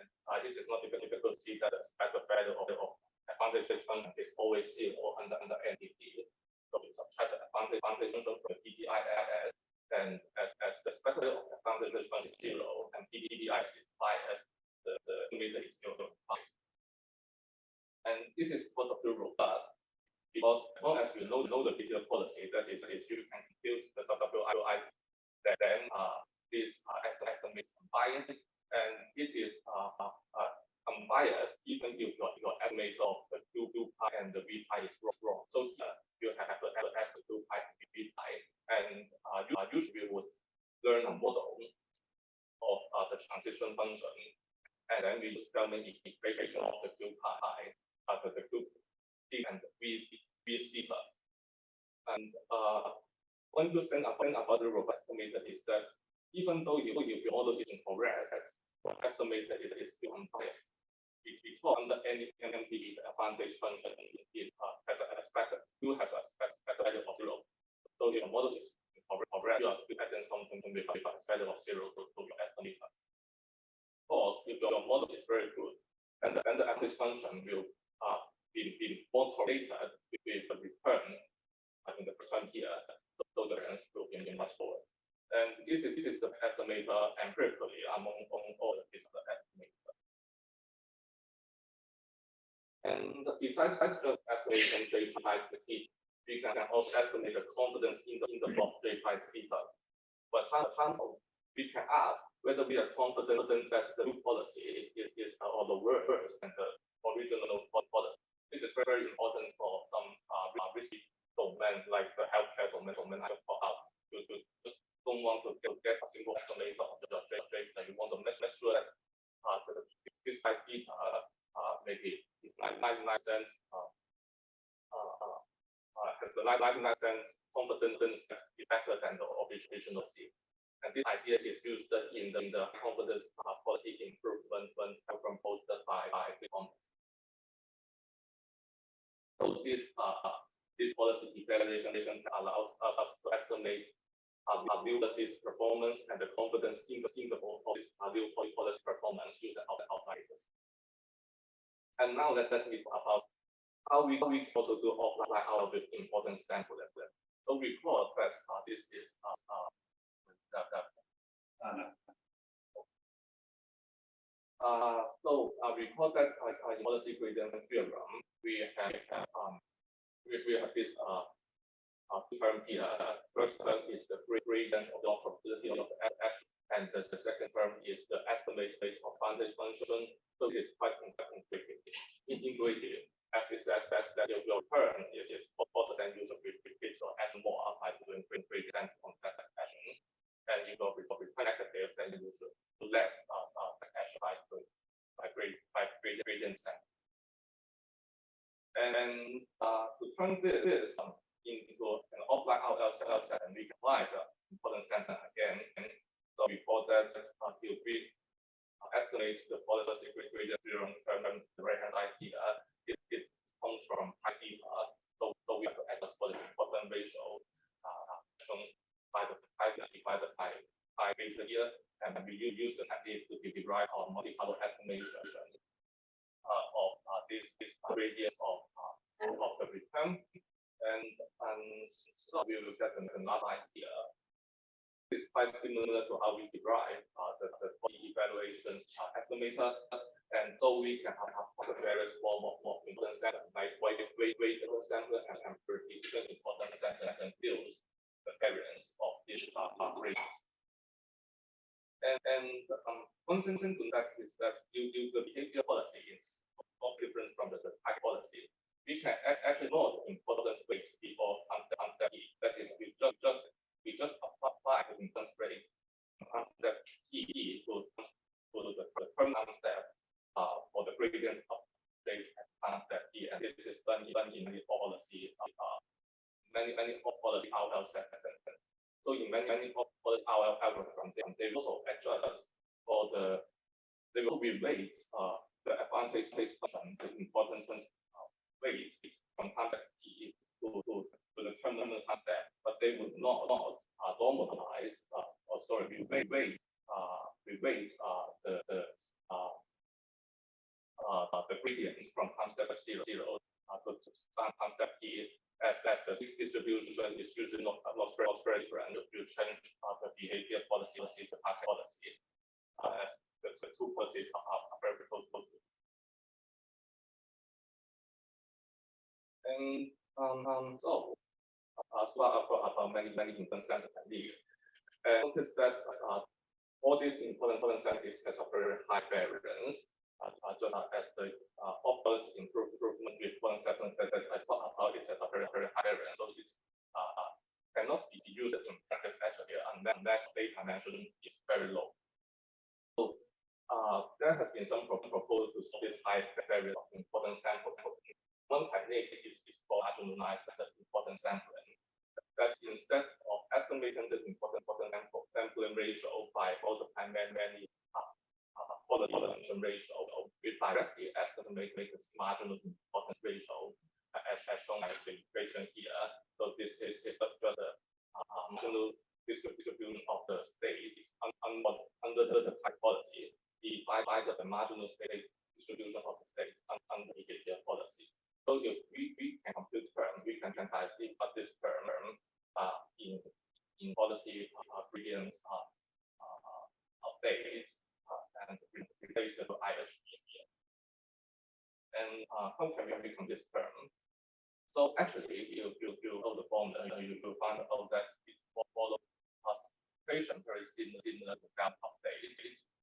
And it is not difficult to see that the expected value of the advantage function is always 0 under NDT. So we subtract the advantage function from the PDIS, and as the expected value of the advantage function is 0 and PDIS is biased, the estimator is still biased. And this is what the robust. Because as long as you know the behavioural policy, that is you can confuse the WII, then this estimate bias, and it is unbiased even if your estimate of the Q pi and the V pi is wrong. So here you have to ask the Q pi and V pi, and you usually would learn a model of the transition function, and then we just determine the equation of the Q pi, the Q and V theta. And one good thing about the robust estimator is that even though your model is incorrect, your estimator is still unbiased. Because under any MMPD, the advantage function has an expected value of 0. So if your model is incorrect, you are still adding something with a value of 0 to your estimator. Of course, if your model is very good, then the advantage function will be more correlated with the return in the first one here, so the variance will be much lower. And this is the estimator empirically among all of these estimators. And besides just estimating J pi theta, we can also estimate the confidence in the block J pi theta. For example, we can ask whether we are confident that the new policy is or the worse than the original policy. This is very important for some risky domain like the healthcare domain I just talked about. You just don't want to get a single estimator of your data. You want to make sure that this by theta maybe is 99 cents has the 99 cents confidence is better than the original C. And this idea is used in the confidence policy improvement when proposed by Thomas. So this policy evaluation allows us to estimate new policy's performance and the confidence interval of this new policy performance using outliers. And now let's talk about how we also do offline out of the important sample. So recall that this is recall that in policy gradient theorem we have this term here. First term is the gradient of the probability of action, and the second term is the estimate based on advantage function. So it's quite intuitive. As it says that your return is also then use repeat or add more by doing gradient on that action, and you will return negative, then you should do less action by gradient sample. And to turn this into an offline outlier set, and we can apply the important sentence again. And so before that, we estimate the policy gradient theorem from the right hand side here. It comes from IC. So we have to adjust for the important ratio shown by the divided by ratio here, and we use the technique to derive our multi-color estimation of this radius of the return. And so we will get another idea. It's quite similar to how we derive the evaluation estimator, and so we can have the various form of important sample, like weight important sample and prediction important sample, and deals the variance of these ranges. And one thing to that is that due to the behavior policy is not different from the type policy. We can actually know the importance weights before under E. That is, we just apply the importance rate under E to the term step for the gradient of states under E, and this is done in many policy policy outlier set. So in many policy outlier algorithm, they also adjust for they will relate the advantage function, the importance weights from concept T to the terminal concept, but they would not normalize reweight the gradients from concept 0 to concept T, as the distribution is usually not very different. You change the behavior policy to target policy, as the two policies are very close. And so about many important sample techniques, and notice that all these important samples has a very high variance, just as the policy improvement with one sample that I talked about, it has a very high variance. So it cannot be used in practice actually unless data dimension is very low. So there has been some proposal to solve this high variance of important sample. One technique is for marginalized important sampling. That instead of estimating the important sampling ratio by multiplying many quality ratio, we directly estimate this marginal importance ratio as shown as the equation here. So this is just the marginal distribution of the states under the type policy divided the marginal state distribution of the states under the behavior policy. So if we can compute term, we can directly put this term in policy gradients updates and replace it with IHG here. And how can we become this term? So actually, if you know the formula, you will find out that it's follow classification very similar to gap update,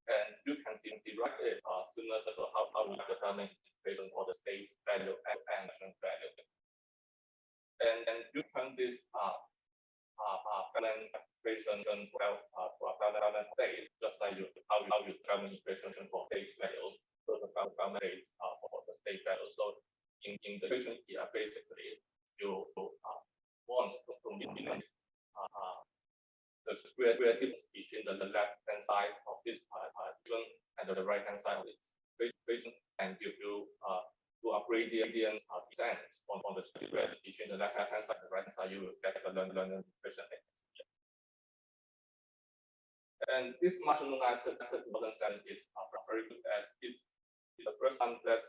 and you can derive it similar to how we determine equation for the state value and action value. And you can this equation for balance state, just like how you determine equation for state value, so the balance state for the state value. So in the equation here, basically you want to minimize the square difference between the left-hand side of this equation and the right-hand side of this equation, and give you a gradient descent on the square between the left-hand side and the right-hand side, you will get the linear equation. And this marginalized modern standard is very good, as it's the first time that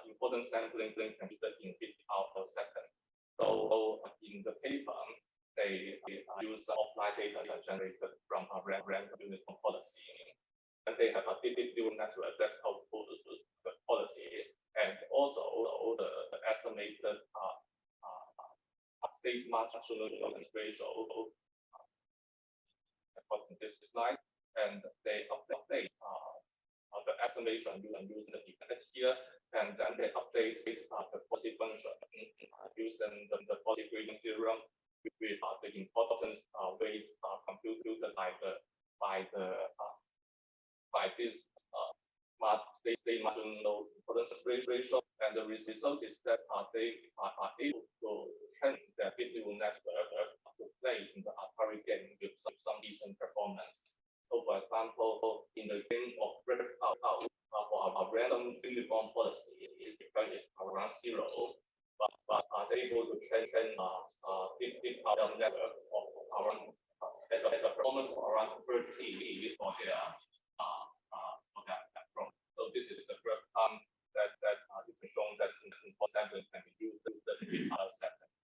important sampling can be in bit out per second. So in the paper, they use offline data generated from a random unit policy, and they have a deep neural network that outputs the policy, and also the estimated state marginal ratio according to this slide, and they update the estimation using the dependence here, and then they update the policy function using the policy gradient theorem with the importance weights computed by this state marginal importance ratio, and the result is that they are able to train their deep neural network to play in the Atari game with some decent performance. So, for example, in the game of breakout for a random uniform policy, it is around 0, but are able to train deep network of around at a performance of around 30 for their platform. So this is the first time that it's shown that for sampling can be used in the setting.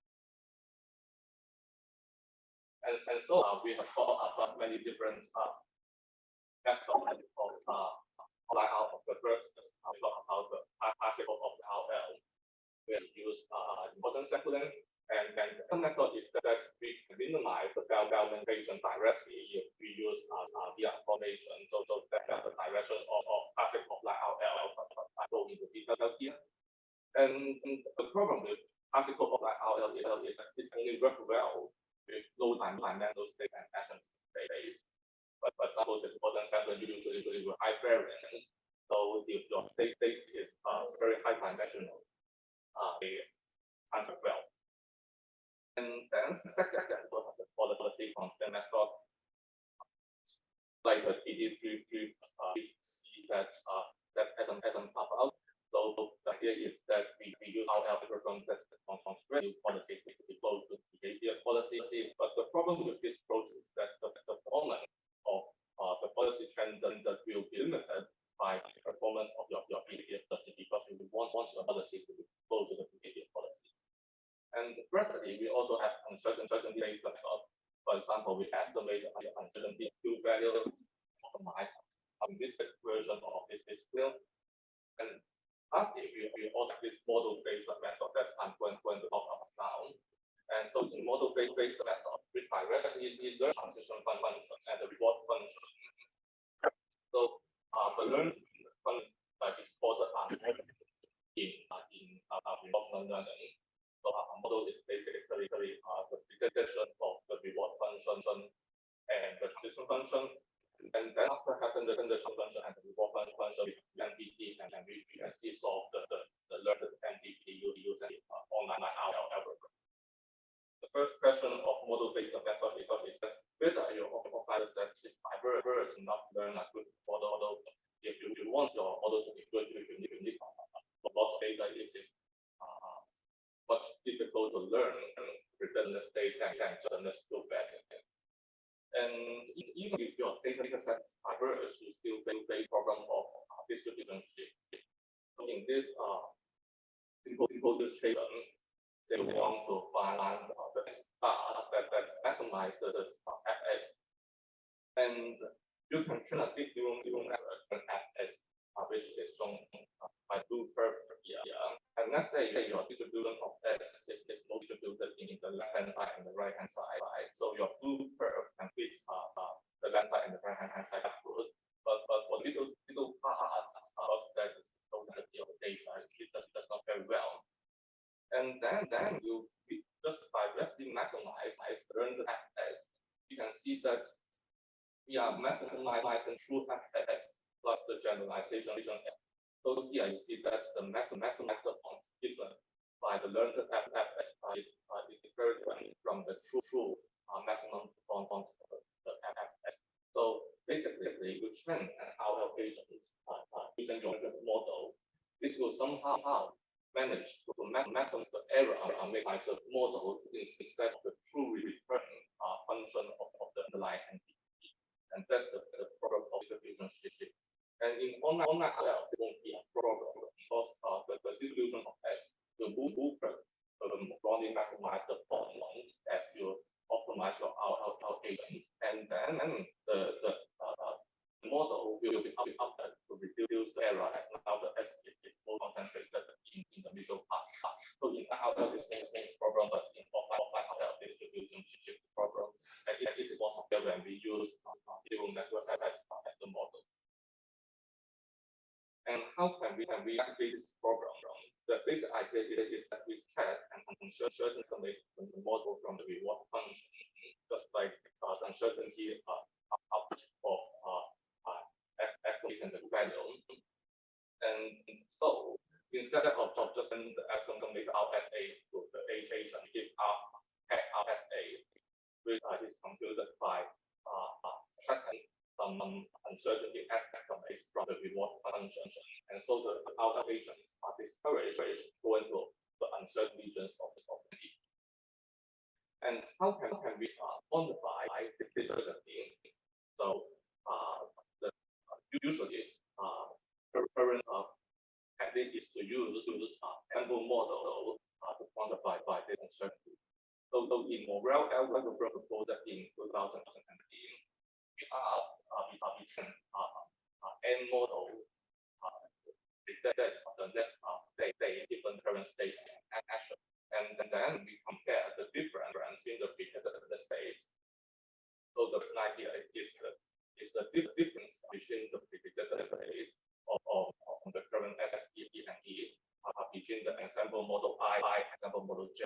And so we have thought about many different methods of apply out of the first. We talk about the particle of the RL. We use important sampling, and then the method is that we minimize the validation directly if we use the formation. So that's the direction of particle of RL. I go into detail here. And the problem with particle of RL is that it only works well with low dimensional state and action space. But for example, the important sampling usually with high variance. So if your state is very high dimensional, they can't work well. And then second, the quality constraint method, like the DD3 see that Adam talked about. So the idea is that we use our algorithm that constraint quality to be close to behavior policy. But the problem with this approach is that the performance of the policy trend that will be limited by the performance of your behavior policy, because we want your policy to be close to the behavior policy. And thirdly, we also have uncertainty-based method. For example, we estimate the uncertainty to value optimized in this version of this field. And lastly, we also have this model-based method that I'm going to talk about now. And so in model-based method, we directly learn transition function and the reward function. So the learn function is called in reward learning. So our model is basically the prediction of the reward function and the transition function. And then after having the transition function and the reward function with MDT, and then we can see solve the learned MDT using online algorithm. The first question of model-based method is that whether your data set is diverse enough to learn a good model. If you want your model to be good, you need a lot of data. It is much difficult to learn within the state and just go back. And even if your data set is diverse, you still face problem of distribution shift. So in this simple illustration, they want to find the star that maximizes fs, and you can train a deep neural network on fs, which is shown by blue curve here. And let's say that your distribution of s is more distributed in the left-hand side and the right-hand side. So your blue curve can fit the left side and the right-hand side output. But for little parts of that totality of data, it does not very well. And then you just directly maximize learned fs. You can see that we are maximizing true fs plus the generalization. So here you see that the maximized point given by the learned fs true maximum response of the FS. So basically, you train an RL agent using your model. This will somehow manage to maximize the error made by the model instead of the true return function of the underlying entity. And that's the problem of distribution shift. And in online RL, it won't be a problem because the distribution of S will move the broadly maximize the point as you optimize your RL agent. And then the model will be up to reduce the error as now the S is more concentrated in the middle part. So in RL, this is no problem, but in offline RL distribution shift problem, and it is more severe when we use neural network as the model. And how can we activate this problem? The basic idea is that we set an uncertainty from the model from the reward function, just like uncertainty output of estimating the value. And so instead of just sending the estimate RSA to the H agent, give RSA, which is computed by tracking some uncertainty estimates from the reward function. And so the RL agents are discouraged going to the uncertain regions of the entity. And how can we quantify this uncertainty? So usually current technique is to use sample model to quantify this uncertainty. So in Morel algorithm proposed in 2017, we asked we train N model that's the next state given current state and action, and then we compare the difference in the predicted states. So the idea is the difference between the predicted states of the current SSE and E between the ensemble model I and ensemble model J,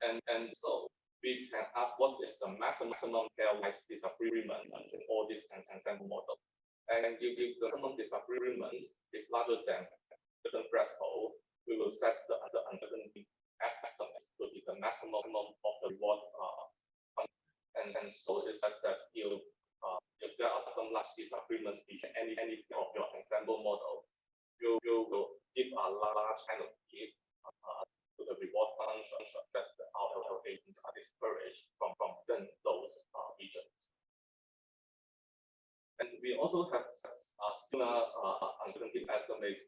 and so we can ask what is the maximum pairwise disagreement in all these ensemble models. And if the maximum disagreement is larger than certain threshold, we will set the uncertainty estimate to be the maximum of the reward. And so it says that if there are some large disagreements between any of your ensemble model, you will give a large penalty to the reward function that the RL agents are discouraged from within those regions. And we also have similar uncertainty estimates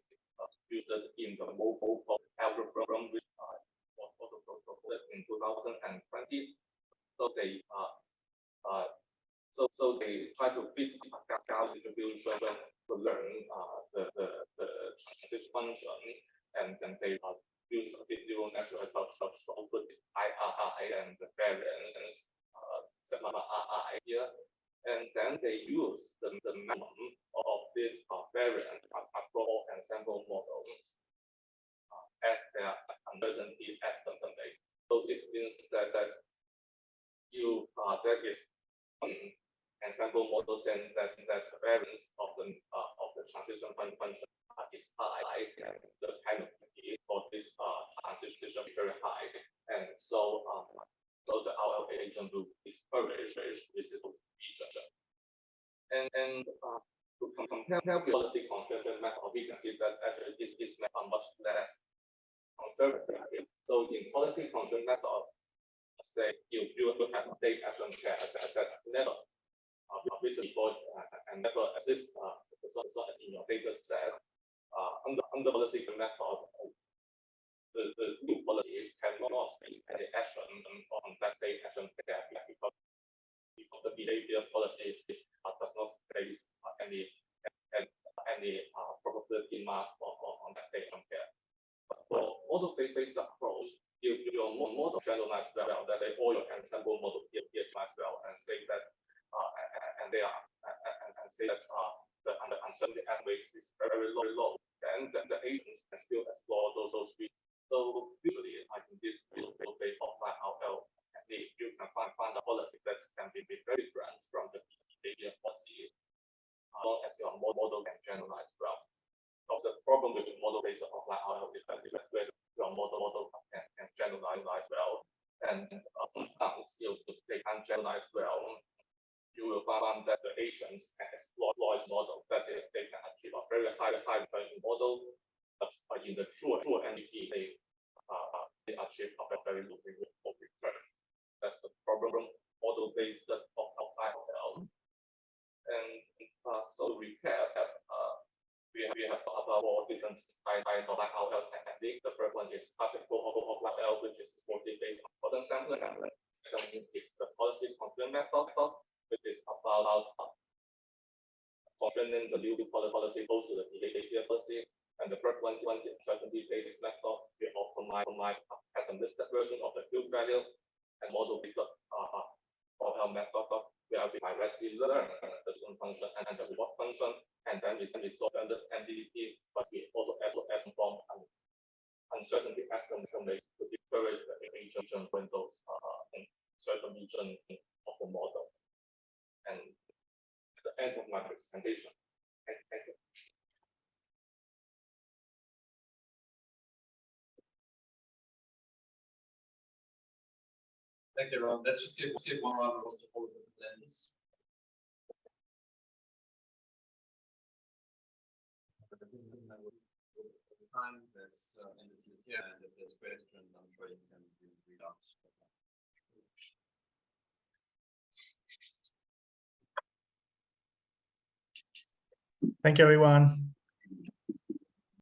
used in the mobile algorithm, which was also proposed in 2020. So they try to fit a Gauss distribution to learn the transition function, and then they use a bit neural network to output IRI and the variance sigma RI here. And then they use the minimum of this variance across all ensemble models as their uncertainty estimate. So it means that there is one ensemble model saying that the variance of the transition function is high, and the penalty for this transition is very high, and so the RL agent will discourage this region. And to compare with policy constraint method, we can see that actually this method are much less conservative. So in policy constraint method, say you have a state action pair that's never visible before and never exists as in your data set. Under policy method, the new policy cannot take any action on that state action pair because the behavior policy does not place any probability mask on that state action pair. But for auto-based approach, your model generalize well, that all your ensemble model generalize well, and say that the uncertainty estimates is very low. Then the agents can still explore those regions. So usually, I think this based offline RL technique, you can find a policy that can be very different from the behavior policy, as long as your model can generalize well. So the problem with the model-based offline RL is that your model can generalize well, and sometimes version model, but in the true NDP, they achieve a very low return. That's the problem model-based of IL. And so recap, we have about 4 different types of IL technique. The first one is classical of IL, which is mostly based on pattern sampling. Second is the policy constraint method, which is about constraining the new policy goes to the behavior policy. And the third one is certainty-based method. We optimize as a listed version of the field value and model-based OL method, where we directly learn the function and the reward function, and then we solve under MDP, but we also from uncertainty estimation to discourage the agent windows in certain region of the model. And the end of my presentation. Thank you. Thanks, everyone. Let's just give one round of applause to all of the presenters. Time that's ended here, and if there's questions, I'm sure you can read out. Thank you, everyone.